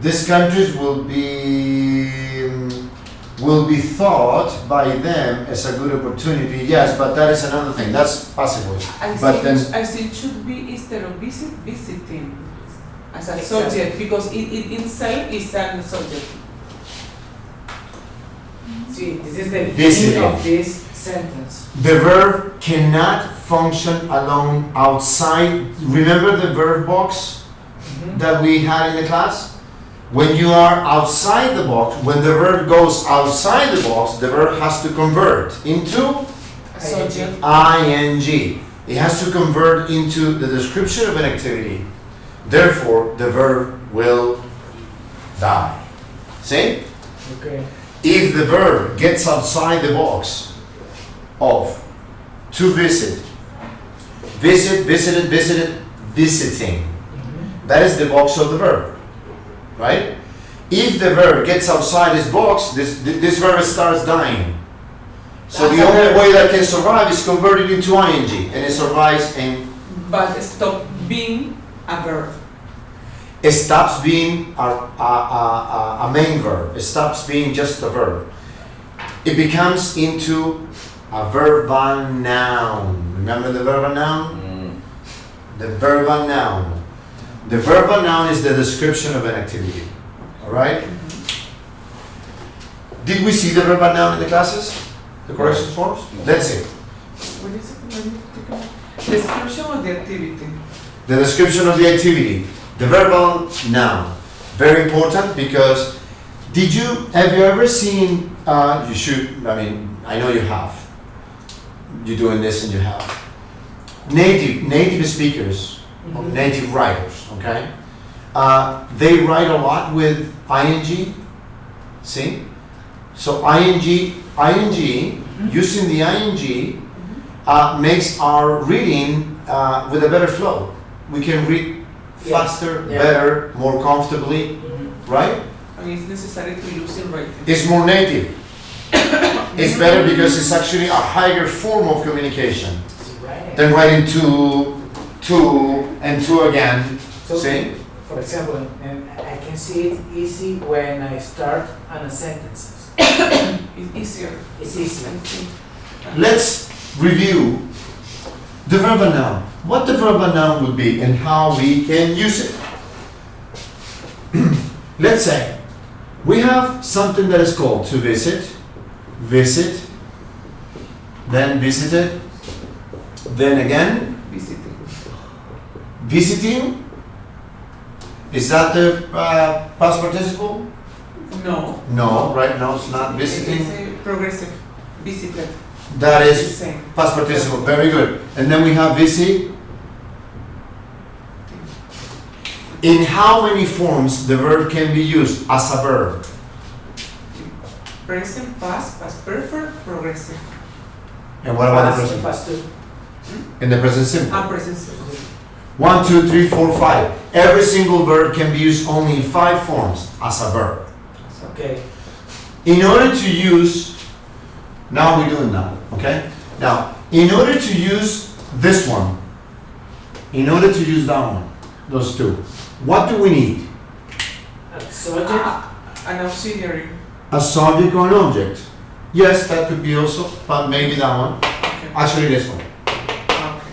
These countries will be thought by them as a good opportunity. Yes, but that is another thing. That's possible. I But then, think it should be instead of visiting as a Exactly. subject because it itself is a subject. See, this is the Visiting. beginning of this sentence. the verb cannot function alone outside. Remember the verb box that we had in the class? When you are outside the box, when the verb goes outside the box, the verb has to convert into Subject. ing. It has to convert into the description of an activity. Therefore, the verb will die. See? Okay. If the verb gets outside the box of to visit, visited, visiting, that is the box of the verb, right? If the verb gets outside this box, this verb starts dying. So the only way that can survive is converted into ing, and it survives and But stop being a verb. it stops being a main verb. It stops being just a verb. It becomes into a verbal noun. Remember the verbal noun? The verbal noun. The verbal noun is the description of an activity. All right? Did we see the verbal noun in the classes? The correction forms? Let's see. What is it? What is it? Description of the activity. The description of the activity. The verbal noun. Very important because have you ever seen, you should, I know you have. You're doing this and you have. Native speakers, or native writers, okay? They write a lot with ing, see? So ing, using the ing makes our reading with a better flow. We can read faster, better, more comfortably, right? And it's necessary to use in writing. It's more native. It's better because it's actually a higher form of communication than writing two, and two again. So, See? for example, and I can see it easy when I start on a sentences. It's easier. It's easy. Let's review the verbal noun. What the verbal noun would be and how we can use it. Let's say we have something that is called to visit, then visited, then again, visiting. Is that the past participle? No. No, right? No, it's not visiting. It's a progressive. Visited. That It's the is same. past participle. Very good. And then we have visit. In how many forms the verb can be used as a verb? Present, past perfect, progressive. And what about the present? Past two. In the present simple. And present simple. 1, 2, 3, 4, 5. Every single verb can be used only in 5 forms as a verb. Okay. In order to use, now we're doing that, okay? Now, in order to use this one, in order to use that one, those two, what do we need? A subject. An auxiliary. A subject or an object? Yes, that could be also, but maybe that one. Okay. Actually, this one. Okay.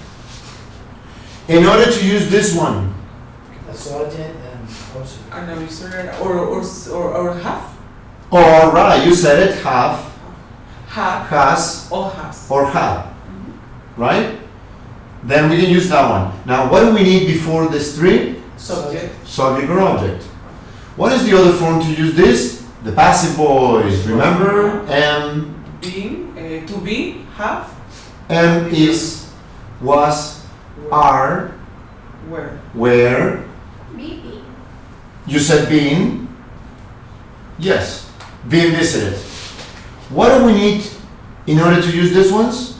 In order to use this one, A subject and also. An auxiliary or have. all right, you said it, have, Have has, or has. or have, right? Then we can use that one. Now, what do we need before this 3? Subject. Subject or object. What is the other form to use this? The passive voice, remember? Being, to be, have, Is, was, are, where. where. BP. You said been. Yes, being visited. What do we need in order to use these ones?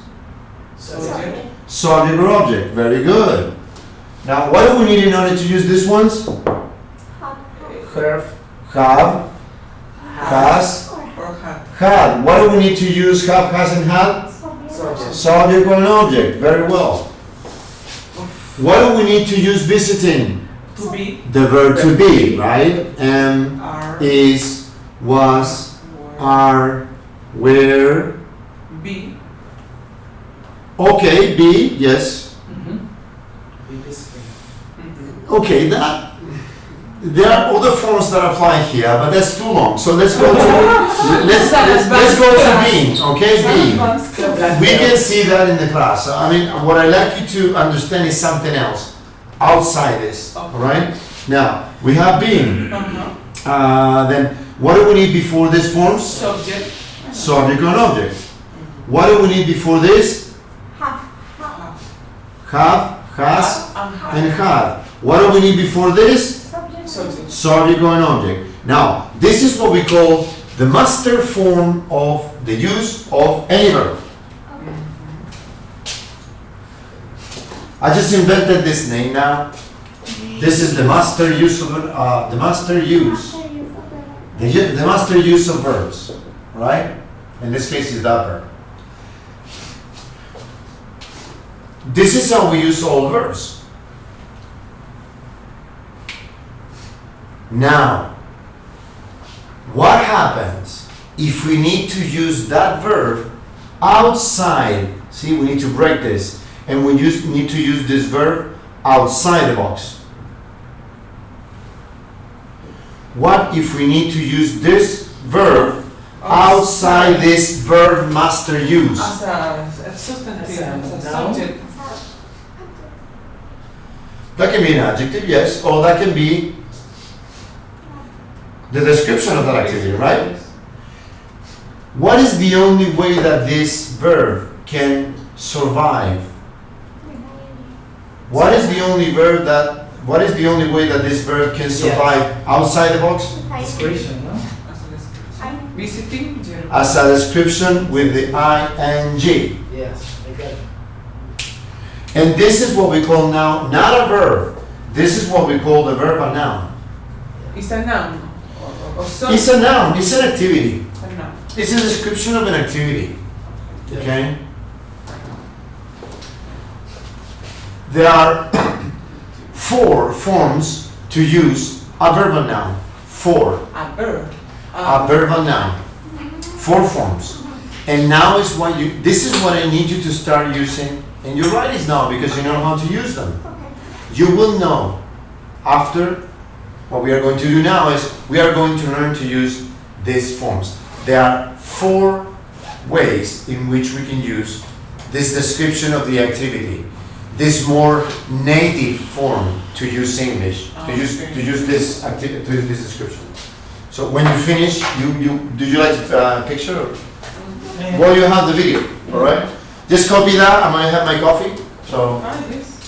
Subject. Subject or object. Very good. Now, what do we need in order to use these ones? Have. Have, has, Or had. had. What do we need to use have, has, and had? Subject. Subject or an object. Very well. What do we need to use visiting? To be, The verb to be, right? are, Is, was, were, are, where. be. Okay, be, yes. Be visiting. Okay, there are other forms that apply here, but that's too long. So let's go to let's go to being. Okay, being. We can see that in the class. What I like you to understand is something else outside this. All right. Now we have being. Then what do we need before this form? Subject. Subject or an object. What do we need before this? Have. Have, has, And and had. What do we need before this? Subject. Subject. Subject or an object. Now, this is what we call the master form of the use of any verb. I just invented this name now. This is the master use of the master use the master use of verbs, right? In this case, is that verb. This is how we use all verbs. Now, what happens if we need to use that verb outside? See, we need to break this, and we need to use this verb outside the box. What if we need to use this verb outside this verb master use? As a substantive, as a noun? subject. That can be an adjective, yes, or that can be the description of that activity, right? What is the only way that this verb can survive? What is the only way that this verb can survive outside the box? Description, no? As a description. Visiting, Jerome. As a description with the ing. Yes, I got it. And this is what we call now, not a verb. This is what we call the verb a noun. It's a noun. Or It's a noun, it's an activity. a noun. It's a description of an activity. Okay? There are 4 forms to use a verbal noun. 4. A verb. A verbal noun. 4 forms. And now is what this is what I need you to start using. And you write it now because you know how to use them. You will know after. What we are going to do now is we are going to learn to use these forms. There are 4 ways in which we can use this description of the activity. This more native form to use English, to use this activity, to use this description. So when you finish, did you like a picture? Well, you have the video, all right? Just copy that. I'm gonna have my coffee, so Yes.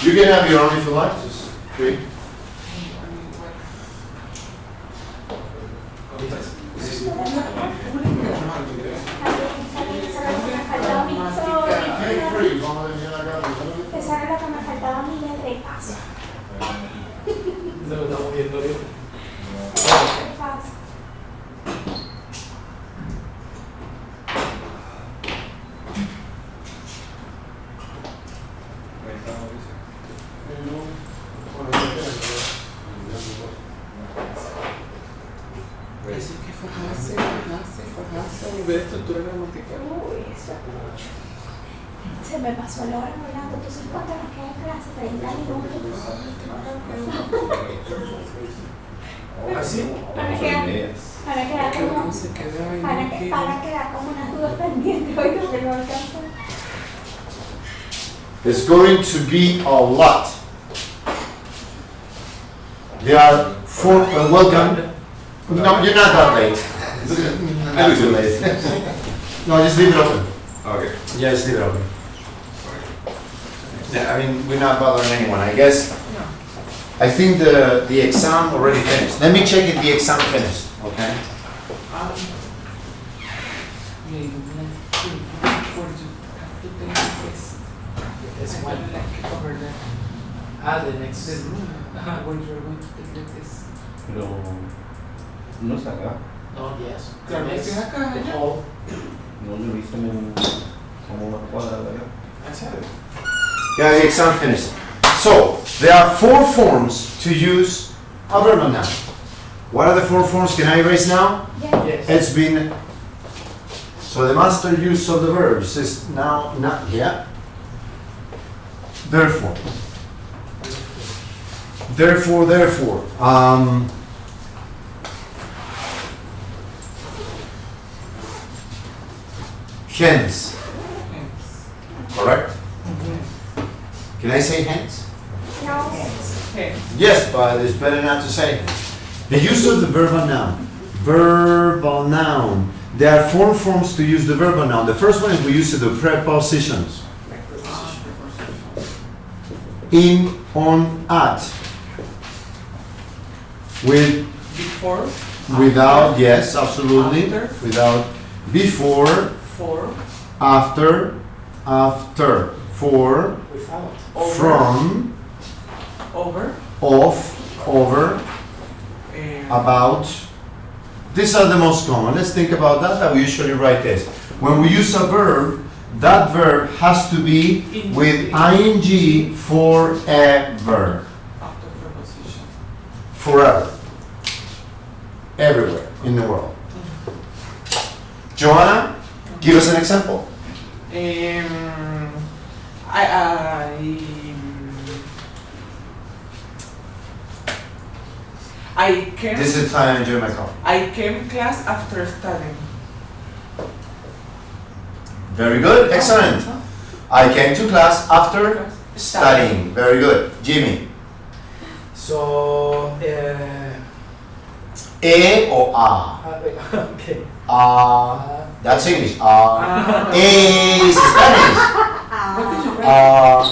you can have your own if you like. Just read. Esa era lo que me faltaba a mí de repaso. No, estamos viendo ahorita. Repaso. Eso que fajarse, volver a estructura gramatical. Uy, eso es mucho. Se me pasó la hora volando. ¿Tú sabes cuánto nos queda en clase? 30 minutos. ¿Así? Van a quedar como, Se queda ahí. van a quedar como unas dudas pendientes hoy no me lo alcanzo. There's going to be a lot. There are 4. Welcome. No, you're not that late. I look too late. No, just leave it open. Okay. Yeah, just leave it open. Yeah, I mean, we're not bothering anyone. I guess. No. I think the exam already finished. Let me check if the exam finished. Okay. It's one. Over there. The next. The room. Where you're going to take like this. Pero no es acá. No, yes. Claro, Next. es acá, The ya. whole. No lo dicen en como una cuadra de allá. That's it. Yeah, the exam finished. So there are 4 forms to use a verbal noun. What are the 4 forms? Can I erase now? Yes. Yes. It's been. So the master use of the verbs is now not yeah. Therefore. Hence. Correct? Can I say hence? No. Hence. Yes, but it's better not to say. The use of the verbal noun. Verbal noun. There are 4 forms to use the verbal noun. The first one is we use the prepositions. In, on, at. With, Before. without, yes, absolutely. After. Without, before, For. after, for, Without. Over. from, Over. of, over, And about. These are the most common. Let's think about that. We usually write this. When we use a verb that verb has to be with ing forever. After preposition. Forever. Everywhere in the world. Joanna, give us an example. I came. This is time I enjoy my coffee. I came class after studying. Very good, excellent. I came to class after studying. Very good. Jimmy. So, E or A? okay. That's English. E is Spanish. What did you write?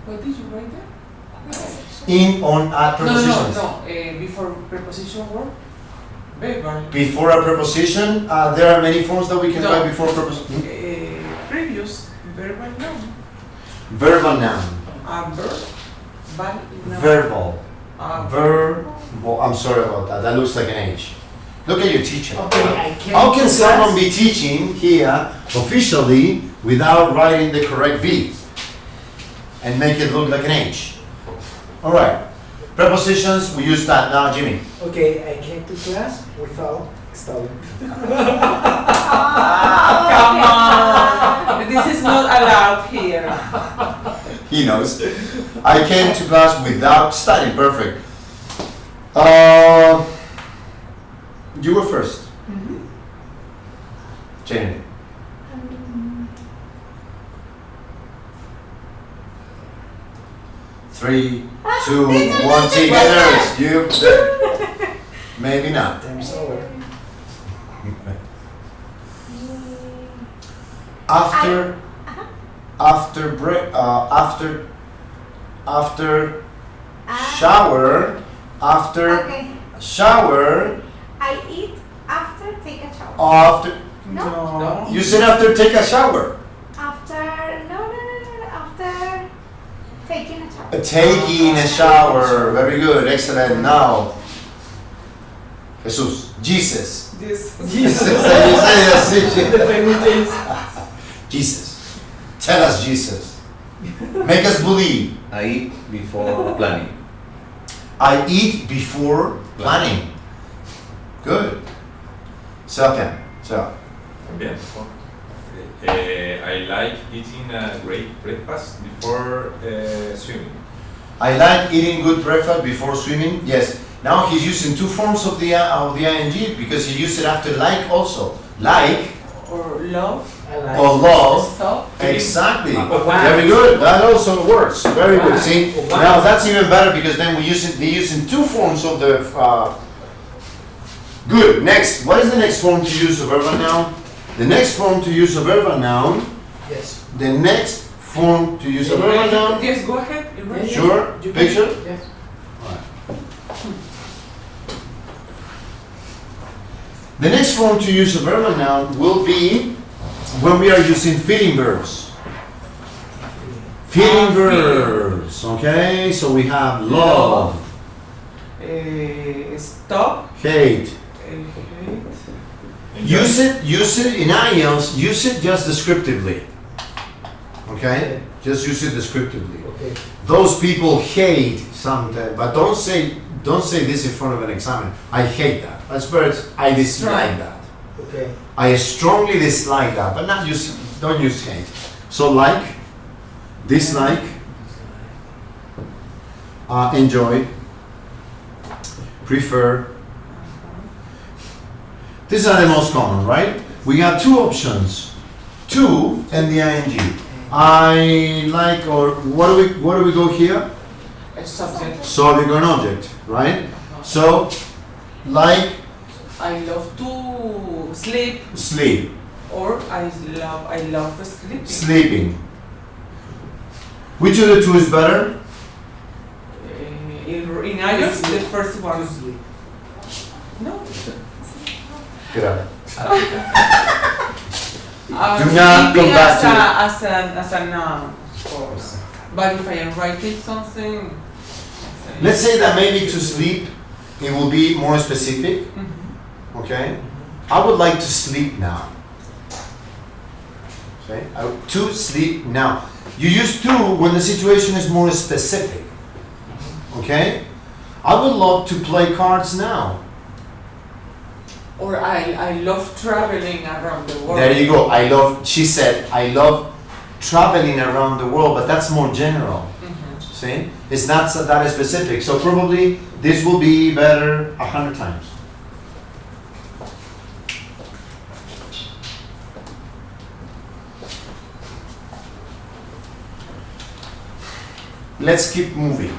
What did you write there? In, on, at No, prepositions. before preposition word. Verbal. Before a preposition, there are many forms that we can No. write before preposition. Previous verbal noun. Verbal noun. Verbal. Verbal. I'm sorry about that. That looks like an H. Look at your teacher. Okay, I came How can to someone class- be teaching here officially without writing the correct V and make it look like an H? All right. Prepositions, we use that now, Jimmy. Okay, I came to class without studying. Come on! This is not allowed here. He knows. I came to class without studying. Perfect. You were first. Jenny. Three, two, one, together. You. Maybe not. Time's over. After shower, Okay. shower, I eat after take a shower. after, No. you said after take a shower. After after taking a shower. Taking a shower, very good, excellent. Now, Jesus, Jesus. This. Jesus, you say yes, The famous James. Jesus, tell us Jesus, make us believe. I eat before planning. I eat before planning. Good. Second, so. Bien. I like eating a great breakfast before swimming. I like eating good breakfast before swimming. Yes. Now he's using two forms of the ing because he used it after like also. Like Or love. I like or love. Stop. Exactly. Wow. Very good. That also works. Very good. Wow. See, Wow. now that's even better because then we use it. They use in two forms of the. Good. Next, what is the next form to use a verbal noun? The next form to use a verbal noun. Yes. The next form to use a verbal noun. Yes, go ahead. Yes. Sure. You can- Picture. Yes. The next form to use a verbal noun will be when we are using feeling verbs. Feeling verbs. Okay, so we have love, Stop. hate. Hate. Use it in IELTS. Use it just descriptively. Okay, just use it descriptively. Okay. Those people hate something, but don't say this in front of an examiner. I hate that. That's better. I dislike that. Okay. I strongly dislike that, but don't use hate. So like, dislike, enjoy, prefer. These are the most common, right? We have two options, to and the ing. I like, or what do we go here? A subject. Subject or an object, right? So, like, I love to sleep, sleep, or I love sleeping. sleeping. Which of the two is better? In IELTS, the first one. To sleep. No. Get out. Do Sleeping not come back as a noun, of course. But if I am writing something, Let's say that maybe to sleep, it will be more specific. Okay? I would like to sleep now. See? To sleep now. You use to when the situation is more specific. Okay? I would love to play cards now. Or I love traveling around the world. There you go. She said, I love traveling around the world, but that's more general. See? It's not that specific. So probably this will be better 100 times. Let's keep moving.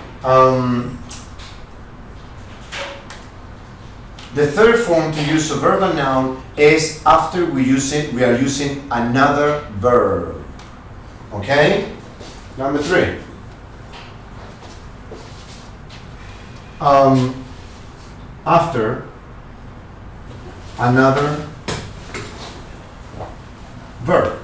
The third form to use a verb and noun is after we are using another verb. Okay? Number 3. After another verb.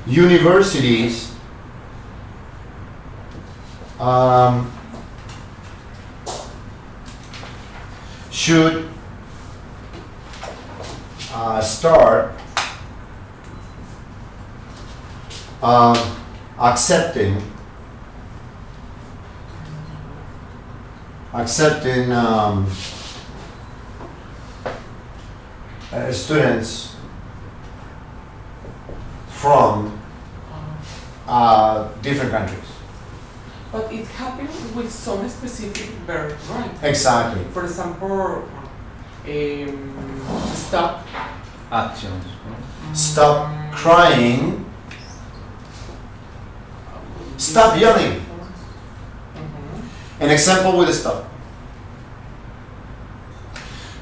Universities should start accepting students from different countries. But it happens with some specific verb, right? Exactly. For example, stop. Actions. Stop crying. Stop yelling. An example with a stop.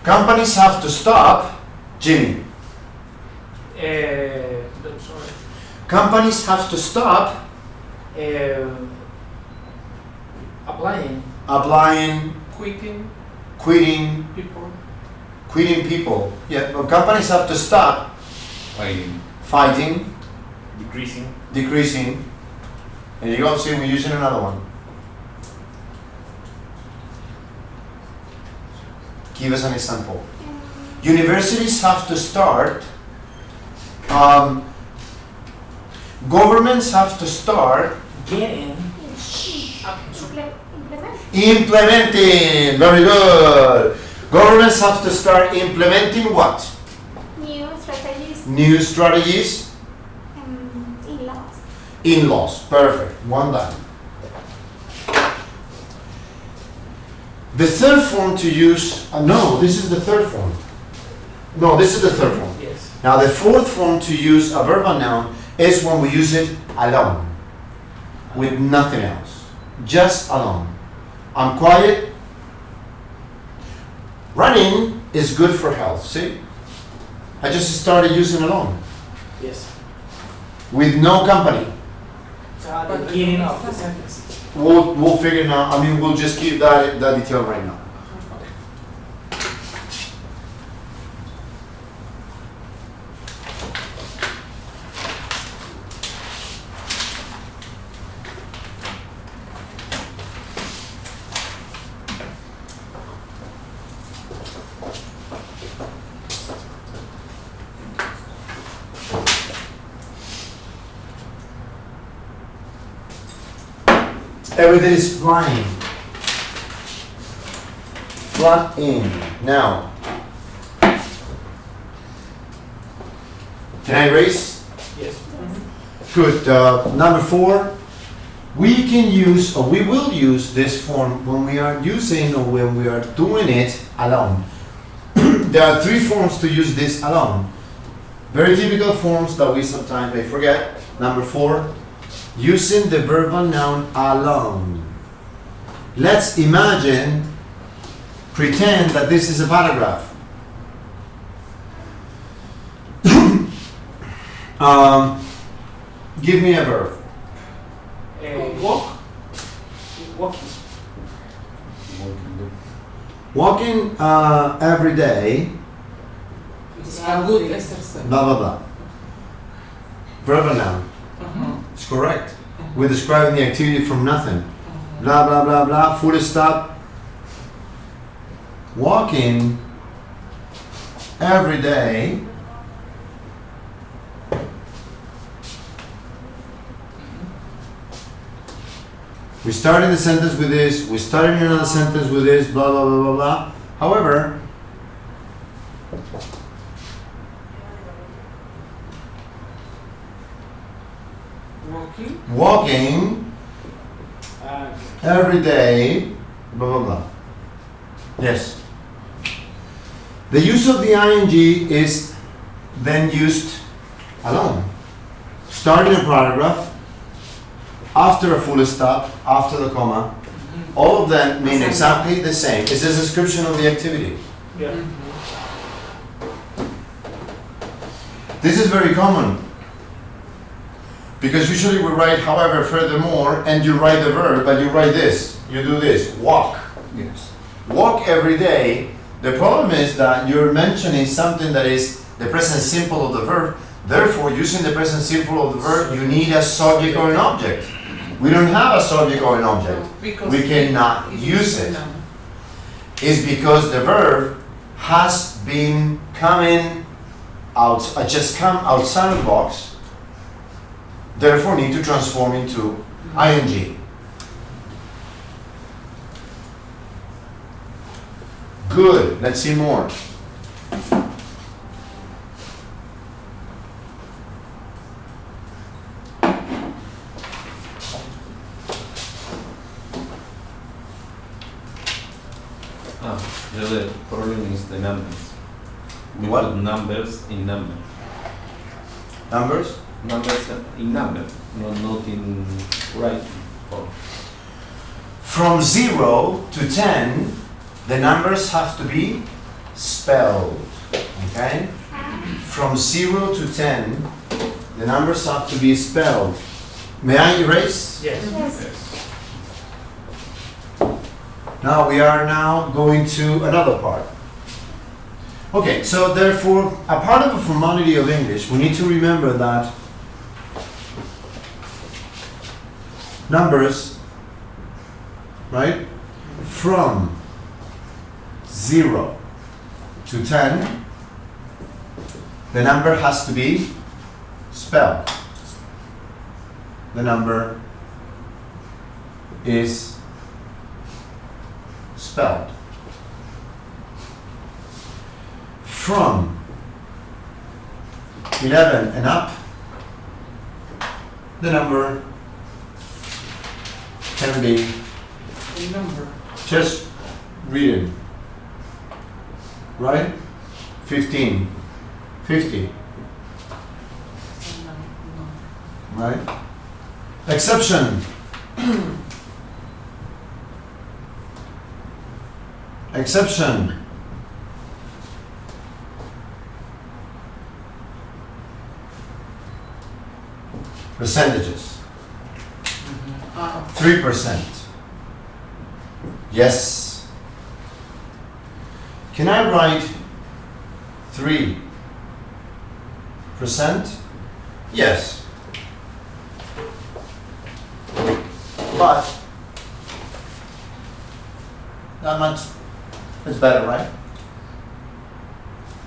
Companies have to stop, Jimmy. I'm sorry. Companies have to stop applying, Quitting quitting people. Yeah, but companies have to stop fighting, decreasing. And you go, see, we're using another one. Give us an example. Universities have to start. Governments have to start implementing. Very good. Governments have to start implementing what? New strategies. In-laws. Perfect. One done. The third form to use. No, this is the third form. No, this is the third form. Yes. Now the fourth form to use a verb and noun is when we use it alone, with nothing else, just alone. I'm quiet. Running is good for health. See, I just started using alone, Yes. with no company. So at the beginning of the sentence. We'll figure it out. I mean, we'll just keep that detail right now. Everything is flying. Flying. Now, can I erase? Yes. Good. Number 4. We can use, or we will use this form when we are using or when we are doing it alone. There are 3 forms to use this alone. Very typical forms that we sometimes may forget. Number 4. Using the verb and noun alone. Let's pretend that this is a paragraph. Give me a verb. Walk. Walking. Walking every day, It's a good exercise. blah, blah, blah. Verb and noun. It's correct. We're describing the activity from nothing. Blah, blah, blah, blah, full stop. walking every day we started the sentence with this, we started another sentence with this, blah, blah, blah, blah, blah. However, walking every day, blah, blah, blah. Yes. The use of the ing is then used alone. Starting a paragraph, after a full stop, after the comma, all of them mean exactly the same. It's a description of the activity. Yeah. This is very common because usually we write however, furthermore, and you write the verb, but you write this, you do this, walk. Yes. Walk every day. The problem is that you're mentioning something that is the present simple of the verb. Therefore, using the present simple of the verb, you need a subject or an object. We don't have a subject or an object. Because We cannot use it. It's because the verb has been coming out, just come outside of the box, therefore need to transform into ing. Good, let's see more. The other problem is the numbers. We What? put numbers in number. Numbers? Numbers in number, not in writing. Or From 0 to 10, the numbers have to be spelled. Okay? From 0 to 10, the numbers have to be spelled. May I erase? Yes. Yes. Now we are now going to another part. Okay, so therefore, a part of the formality of English, we need to remember that numbers, right, from 0 to 10, the number has to be spelled. The number is spelled. From 11 and up, the number can be Number. just read it. Right? 15, 50, right? Exception. Exception. Percentages. 3%. Yes. Can I write 3%? Yes. But that much is better, right?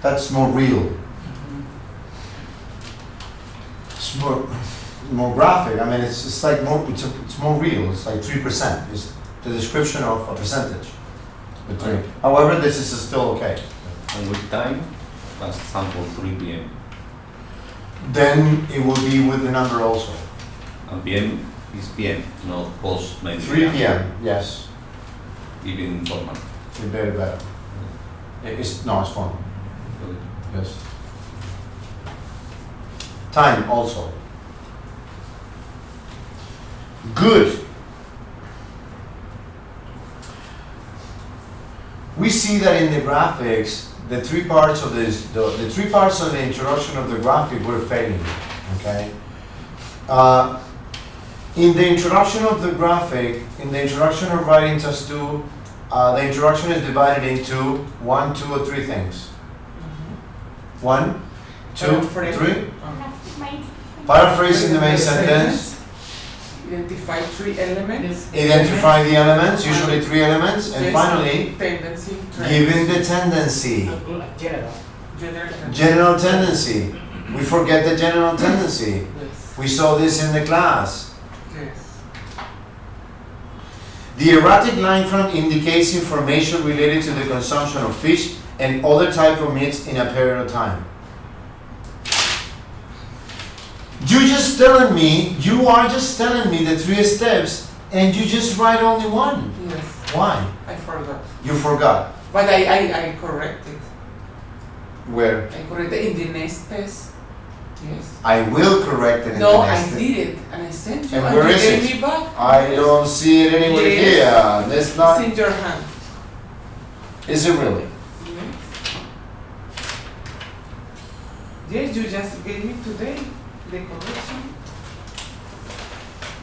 That's more real. It's more graphic. I mean, it's like more. It's more real. It's like 3%. It's the description of a percentage. With 3. However, this is still okay. and with time, for example, 3 p.m. Then it will be with the number also. And p.m. is p.m., not post 9 3 p.m. Yes, even informal. it's very better. It's fun. Yes. Time also. Good. We see that in the graphics, the three parts of this, the 3 parts of the introduction of the graphic were failing. Okay. In the introduction of the graphic, in the introduction of writing task 2, the introduction is divided into 1, 2, or 3 things. 1, 2, 3. Paraphrasing the main sentence. Identify 3 elements. Identify the elements, usually 3 elements, and Yes, finally, tendency. given the tendency. General. General tendency. We forget the general tendency. Yes. We saw this in the class. Yes. The erratic line front indicates information related to the consumption of fish and other type of meats in a period of time. You are just telling me the 3 steps, and you just write only one. Yes. Why? I forgot. You forgot. But I corrected. Where? I corrected in the next test. Yes. I will correct it in No, the I next. did it and I sent you And and where you is gave it? me back. I don't see it anywhere Yes. here. That's not. It's in your hand. Is it really? Yes. Yes, you just gave me today the correction.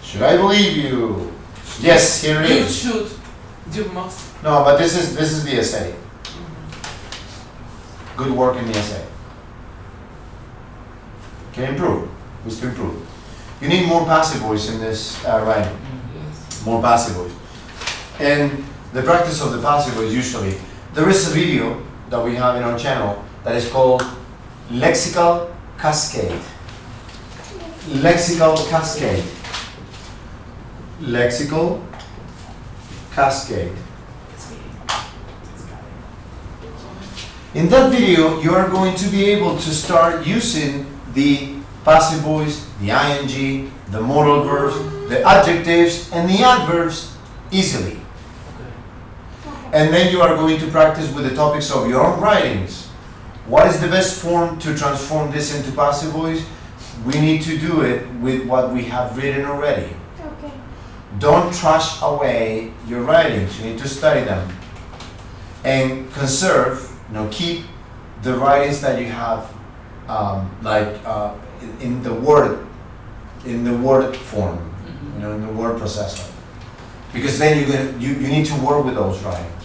Should I believe you? Yes, here it You is. should. You must. No, but this is the essay. Good work in the essay. Can improve. We still improve. You need more passive voice in this writing. Yes. More passive voice. And the practice of the passive voice usually. There is a video that we have in our channel that is called Lexical Cascade. Lexical Cascade. Lexical Cascade. In that video, you are going to be able to start using the passive voice, the ing, the modal verbs, the adjectives, and the adverbs easily. And then you are going to practice with the topics of your own writings. What is the best form to transform this into passive voice? We need to do it with what we have written already. Okay. Don't trash away your writings. You need to study them and conserve. Keep the writings that you have, in the word form, in the word processor, because then you need to work with those writings.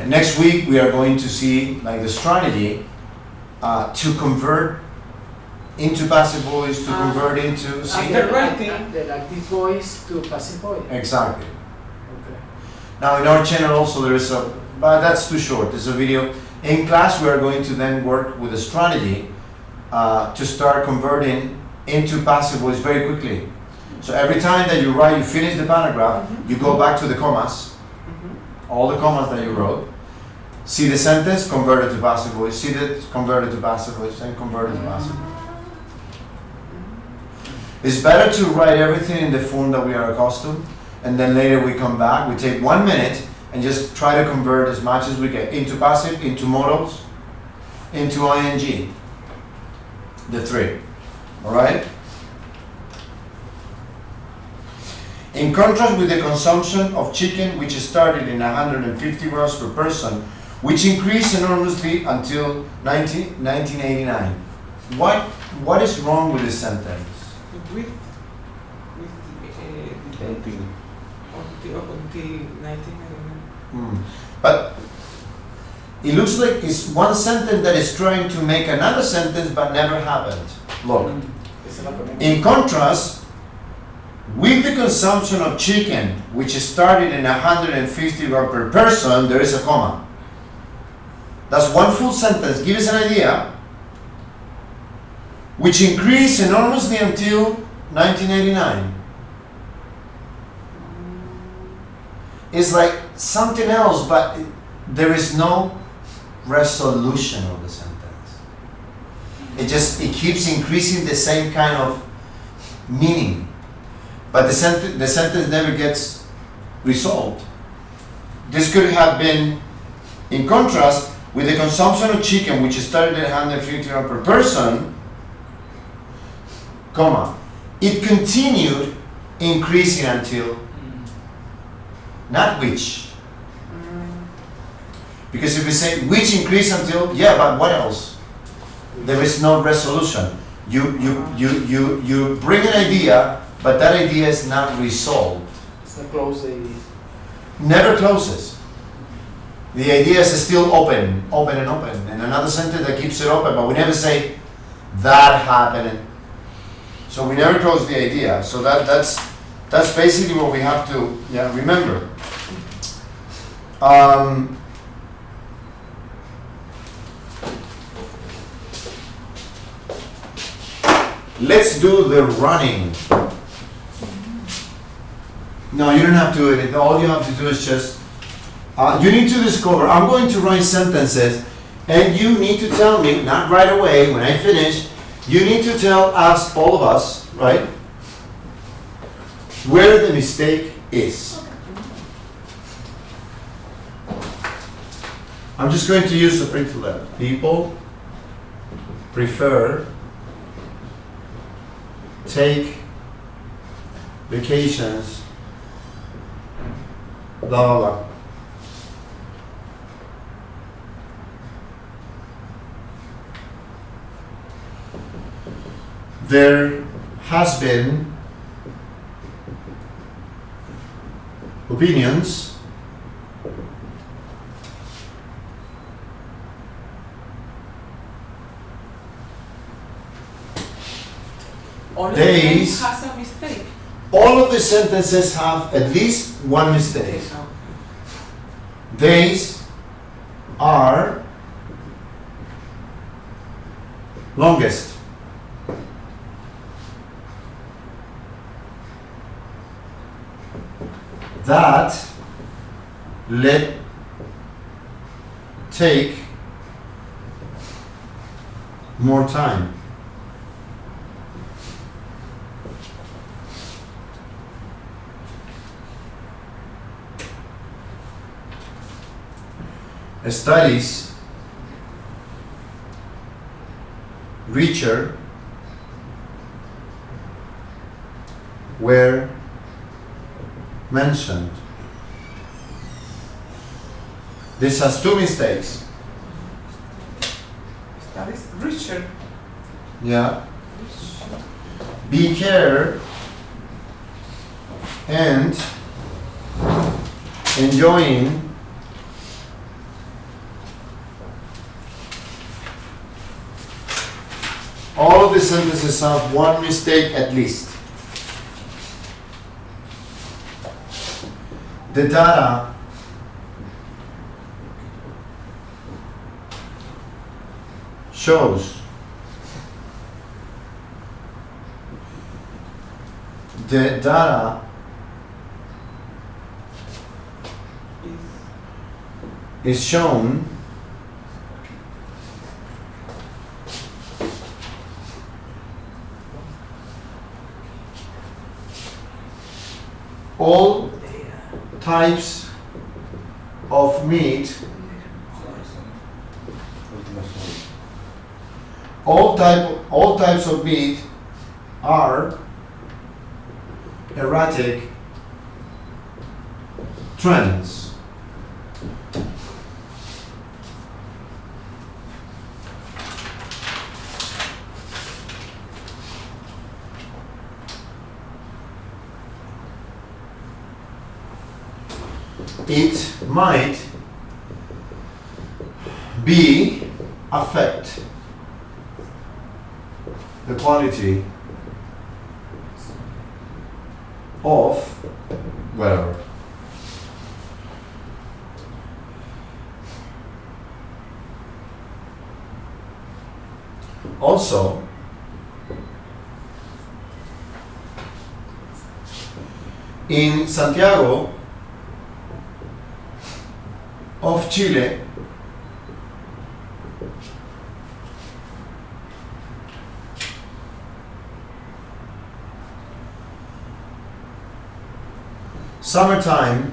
Next week we are going to see the strategy to convert into passive voice, to convert into After writing. The active voice to passive voice. exactly. Okay. Now in our channel also there is but that's too short. There's a video. In class we are going to then work with a strategy to start converting into passive voice very quickly. So every time that you write, you finish the paragraph, you go back to the commas, all the commas that you wrote, see the sentence, convert it to passive voice, see that, convert it to passive voice, and convert it to passive voice. It's better to write everything in the form that we are accustomed, and then later we come back, we take 1 minute, and just try to convert as much as we can into passive, into modals, into ing. The 3. Alright? In contrast with the consumption of chicken, which started in 150 grams per person, which increased enormously until 1989. What is wrong with this sentence? With Until until 1999. But it looks like it's one sentence that is trying to make another sentence but never happened. Look. In contrast, with the consumption of chicken, which started in 150 grams per person, there is a comma. That's one full sentence. Give us an idea. Which increased enormously until 1989. It's like something else, but there is no resolution of the sentence. It keeps increasing the same kind of meaning, but the sentence never gets resolved. This could have been in contrast with the consumption of chicken, which started at 150 grams per person, comma. It continued increasing until, not which. Because if we say which increased until, yeah, but what else? There is no resolution. You bring an idea, but that idea is not resolved. It's not close the idea. Never closes. The idea is still open, open and open. And another sentence that keeps it open, but we never say that happened. So we never close the idea. So that's basically what we have to remember. Let's do the running. No, you don't have to do it. All you have to do is just, you need to discover, I'm going to write sentences, and you need to tell me, not right away, when I finish, you need to tell us, all of us, right, where the mistake is. I'm just going to use the predicate letter. People prefer take vacations, blah, blah, blah. There has been opinions All of days. them has a mistake. All of the sentences have at least one mistake. Days are longest. That let take more time. Studies richer were mentioned. This has two mistakes. That is richer. Yeah. Be care and enjoying all of the sentences have one mistake at least. The data shows is shown all types of meat, all types of meat are erratic trends. It might be affect the quality of whatever. Also, in Santiago of Chile, summertime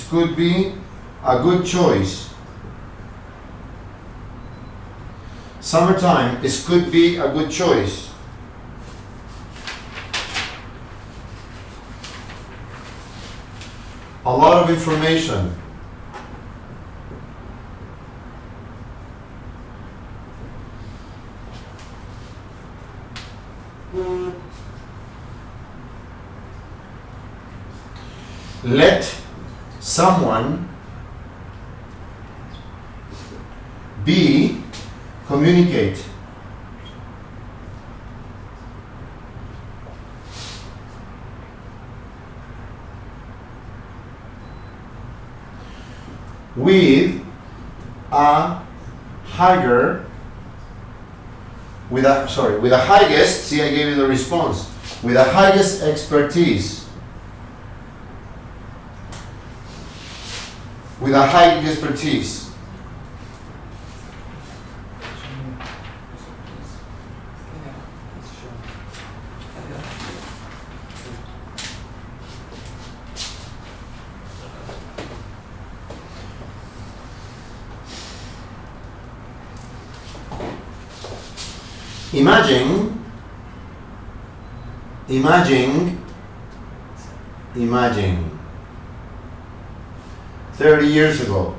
could be a good choice. Summertime could be a good choice. A lot of information. let someone B communicate. With a highest, see I gave you the response, with the highest expertise. With a high expertise. Imagine 30 years ago.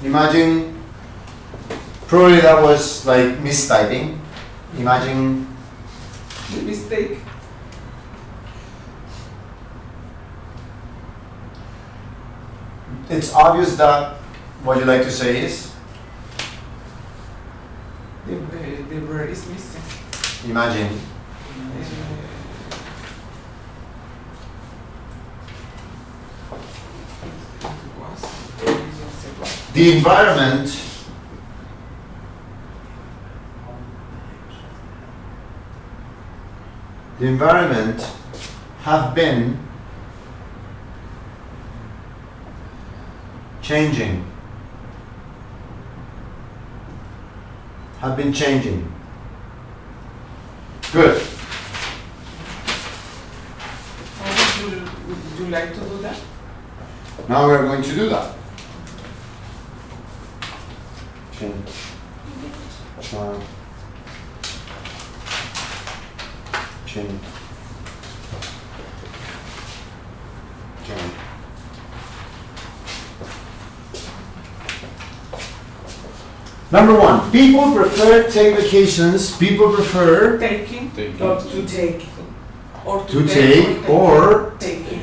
Imagine, probably that was like mistyping. Imagine The mistake. it's obvious that what you like to say is The word is missing. imagine. The environment have been changing. Good. How would you like to do that? Now we're going to do that. Change. Change. Number one, people prefer take vacations. People prefer Taking Not to take. or to take or taking.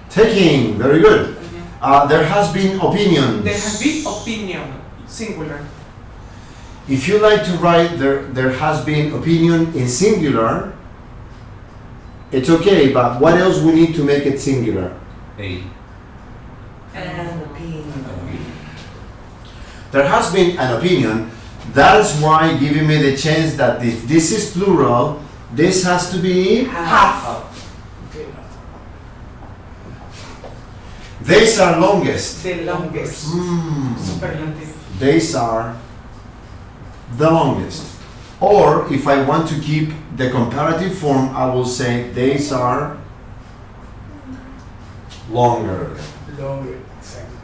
taking. Very good. There has been opinions. There has been opinion, singular. If you like to write there has been opinion in singular, it's okay, but what else we need to make it singular? A. An opinion. There has been an opinion. That's why giving me the chance that if this is plural, this has to be Half. Okay. days are longest. The longest. Superlative. Days are the longest. Or if I want to keep the comparative form, I will say days are longer. Longer. Exactly.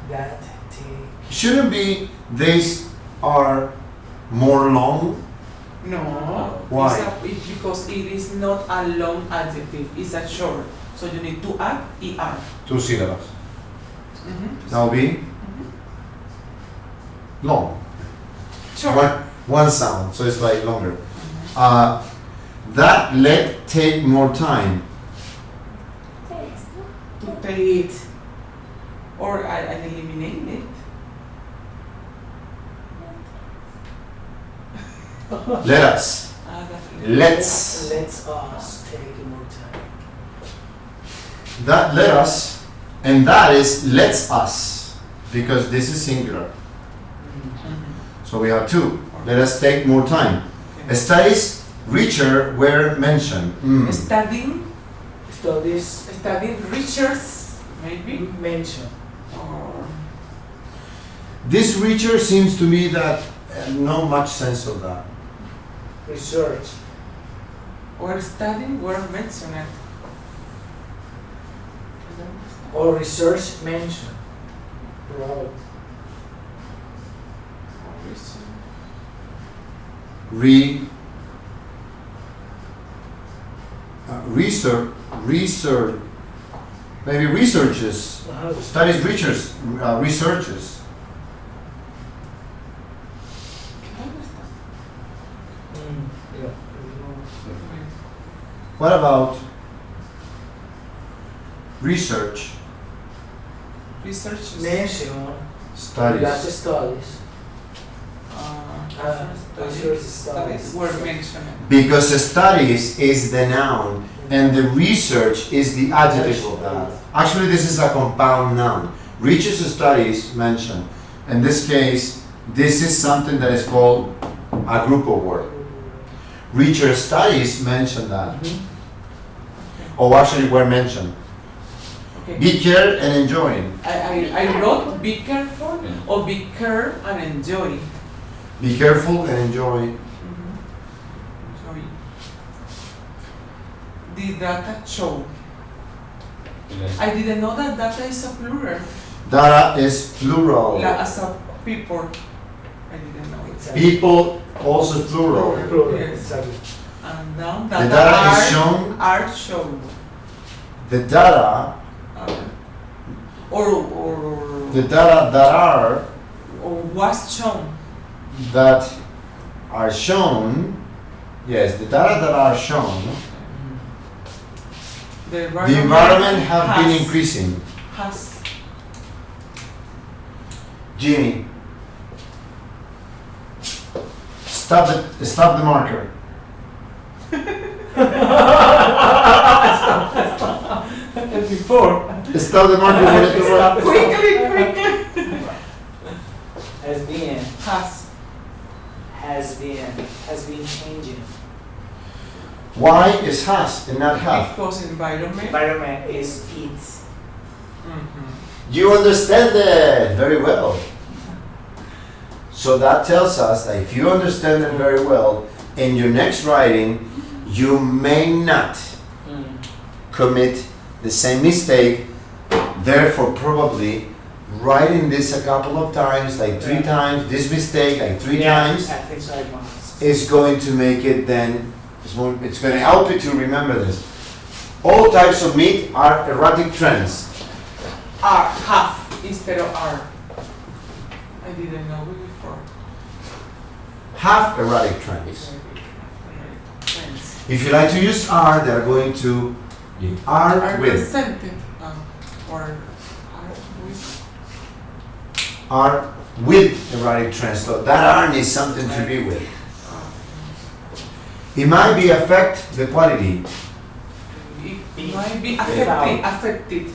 That take. Shouldn't be days are more long. No. Why? It's because it is not a long adjective. It's a short. So you need to add er. 2 syllables. Mm-hmm. That will be long. Short. One sound, so it's like longer. That let take more time. To take it. Or I eliminate it. Let us. Let's. Let's us take more time. That let us, and that is lets us, because this is singular. So we have two. Let us take more time. Studies richer were mentioned. Studying Studies research, maybe. mention. Or This richer seems to me that no much sense of that. Research. or studying were mentioned. Or research mention. Right. Research, maybe researches, studies researches. What about research, Research. Mention studies? last studies. Research studies. were mentioned. Because studies is the noun and the research is the adjective of that. Actually, this is a compound noun. Research studies mentioned. In this case, this is something that is called a group of words. Research studies mentioned that. Or actually were mentioned. Okay. Be care and enjoying. I wrote be careful or be care and enjoy. Be careful and enjoy. Enjoy. The data show. I didn't know that data is a plural. Data is plural. As a people. I didn't know it. Exactly. People also plural. Plural, Yes. exactly. And now The data is shown. are shown. The data, Or the data was shown. that are shown, yes, the data that are shown, The the environment have been increasing. Has. Jimmy, stop the marker. And before. Stop the marker. When it Stop. Quickly. Has been changing. Why is has and not have? Because environment. Environment is it. You understand it very well. So that tells us that if you understand it very well, in your next writing, you may not commit the same mistake. Therefore, probably writing this a couple of times, like 3 times, this mistake like 3 times, I think so. I must. is going to make it then, it's going to help you to remember this. All types of meat are erratic trends. Are have instead of are. I didn't know it before. Have erratic trends. Friends. If you like to use are, they're going to be are with. Presented. Or are with. Are with erratic trends. So that are needs something to be with. It might be affect the quality. It might be affected.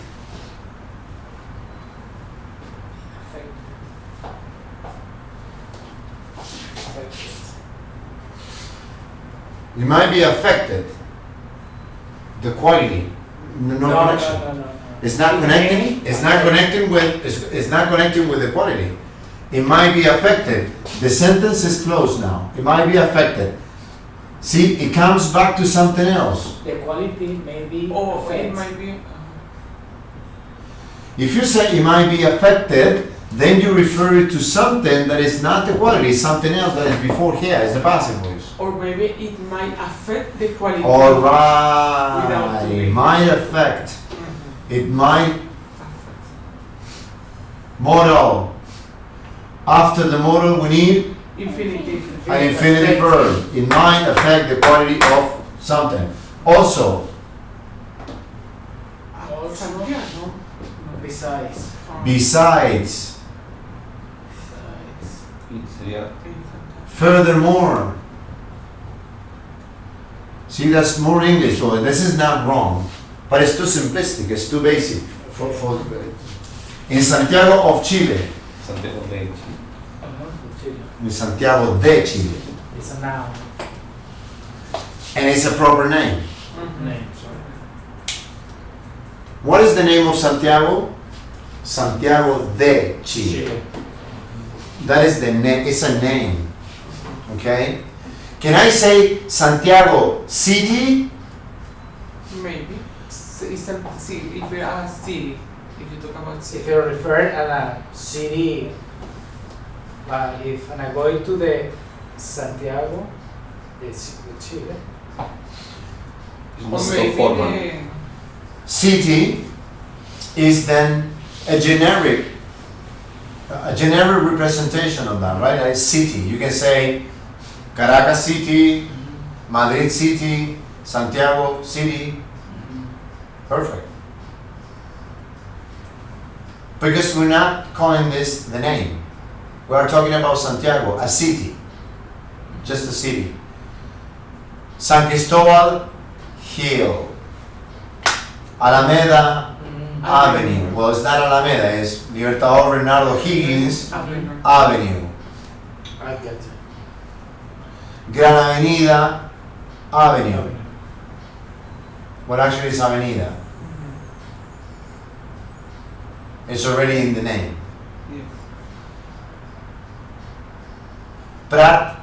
It might be affected. The quality. No connection. No. It's not connecting. It's not connecting with. It's not connecting with the quality. It might be affected. The sentence is closed now. It might be affected. See, it comes back to something else. The quality may be Or it affected. might be. If you say it might be affected, then you refer it to something that is not the quality, something else that is before here, is the passive voice. Or maybe it might affect the quality. All Without right, it doing. might affect. Mhm. It might Affect. modal. After the modal, we need Infinitive. an infinitive verb. It might affect the quality of something. Also, Santiago. Besides. besides, Sería furthermore. See, that's more English, so this is not wrong, but it's too simplistic, it's too basic. In Santiago of Chile, Santiago de Chile. in Santiago de Chile, It's a noun. and it's a proper name. Name, sorry. What is the name of Santiago? Santiago de Chile. That is the name, it's a name. Okay? Can I say Santiago City? Maybe. It's a city. If you are a city. If you talk about If city. you refer at a city, if when I go to the Santiago, it's Chile. Es Or más maybe formal. City is then a generic representation of that, right? Like city. You can say Caracas City, Madrid City, Santiago City. Perfect. Because we're not calling this the name. We are talking about Santiago, a city. Just a city. San Cristobal Hill. Alameda Avenue. Well, it's not Alameda, it's Libertador Bernardo Higgins Avenue. I get it. Gran Avenida Avenue. Well, actually, it's Avenida. It's already in the name. Yes. Pratt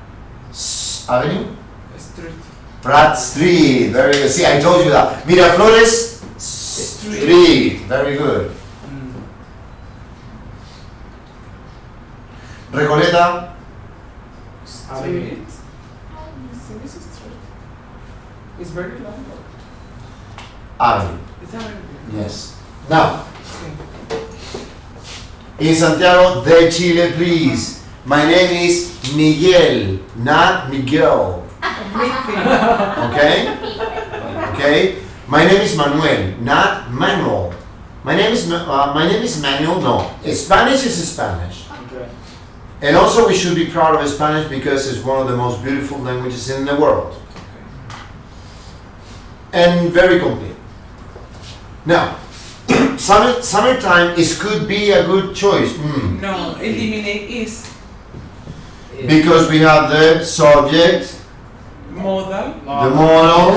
Avenue? Street. Pratt Street. Very good. See, I told you that. Miraflores Street. Very good. Recoleta Street. This is street. It's very long. Avenue. It's a very Yes. Now, okay. in Santiago de Chile, please. My name is Miguel, not Miguel. Okay? Okay? My name is Manuel, not Manuel. My name is Manuel. No, Spanish is Spanish. Okay. And also we should be proud of Spanish because it's one of the most beautiful languages in the world. And very complete. Now, summertime could be a good choice. No, eliminate is Because we have the subject, modal. the modal,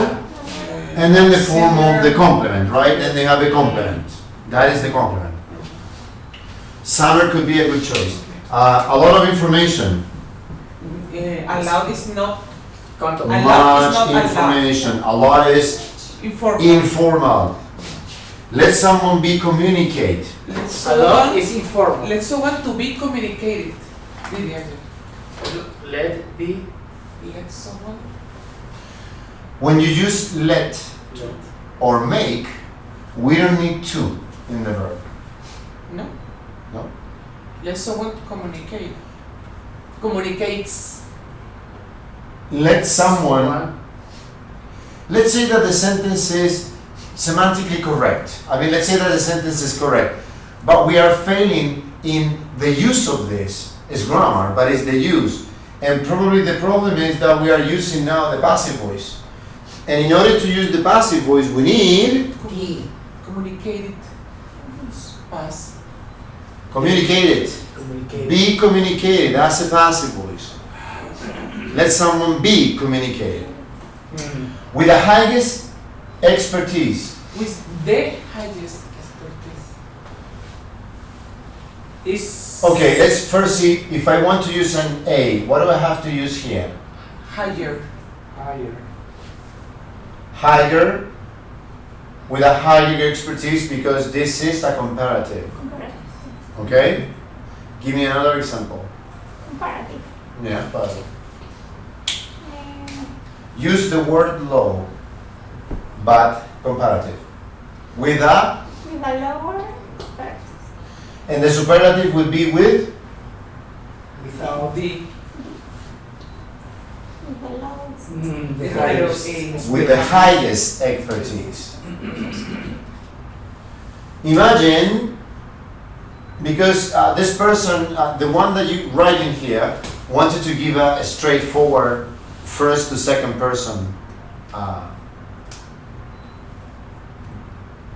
and then the form of the complement, right? Then they have a complement. That is the complement. Summer could be a good choice. A lot of information. Allowed is not Conto. I love is Much not information. A lot is informal. informal. Let someone be communicate. Let's A lot someone, is informal. let someone to be communicated. Diría yo. Let be. Let someone. When you use let or make, we don't need to in the verb. No. No? Let someone communicate. Communicates. Let someone. Let's say that the sentence is semantically correct. I mean, let's say that the sentence is correct, but we are failing in the use of this. It's grammar, but it's the use. And probably the problem is that we are using now the passive voice. And in order to use the passive voice, we need Communicated. Pass. communicated. Communicate. Be communicated. That's a passive voice. Let someone be communicated. With the highest expertise. With the highest expertise. Is. Okay, let's first see if I want to use an A. What do I have to use here? Higher. Higher. Higher. With a higher expertise because this is a comparative. Okay? Give me another example. Comparative. Yeah, but use the word low, but comparative. With a, With a lower expertise. and the superlative would be with, Without. The With the lowest. The the highest. highest. with the highest expertise. Imagine, because this person, the one that you write in here, wanted to give a straightforward first to second person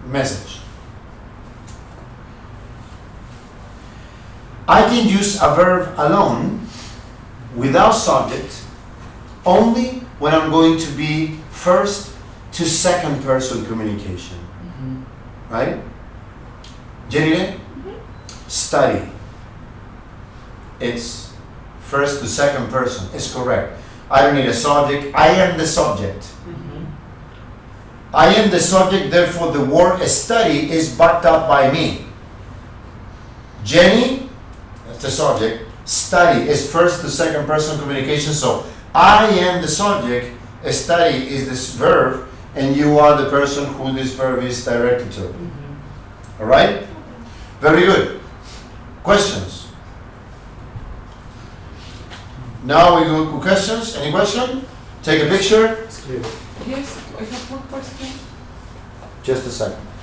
message. I can use a verb alone without subject only when I'm going to be first to second person communication. Right? Jenny, study. It's first to second person. It's correct. I don't need a subject. I am the subject. I am the subject, therefore the word study is backed up by me. Jenny, that's the subject. Study is first to second person communication. So I am the subject, study is this verb, and you are the person who this verb is directed to. Alright? Very good. Questions? Now we go to questions. Any question? Take a picture. It's clear. Yes. I have one question. Just a second.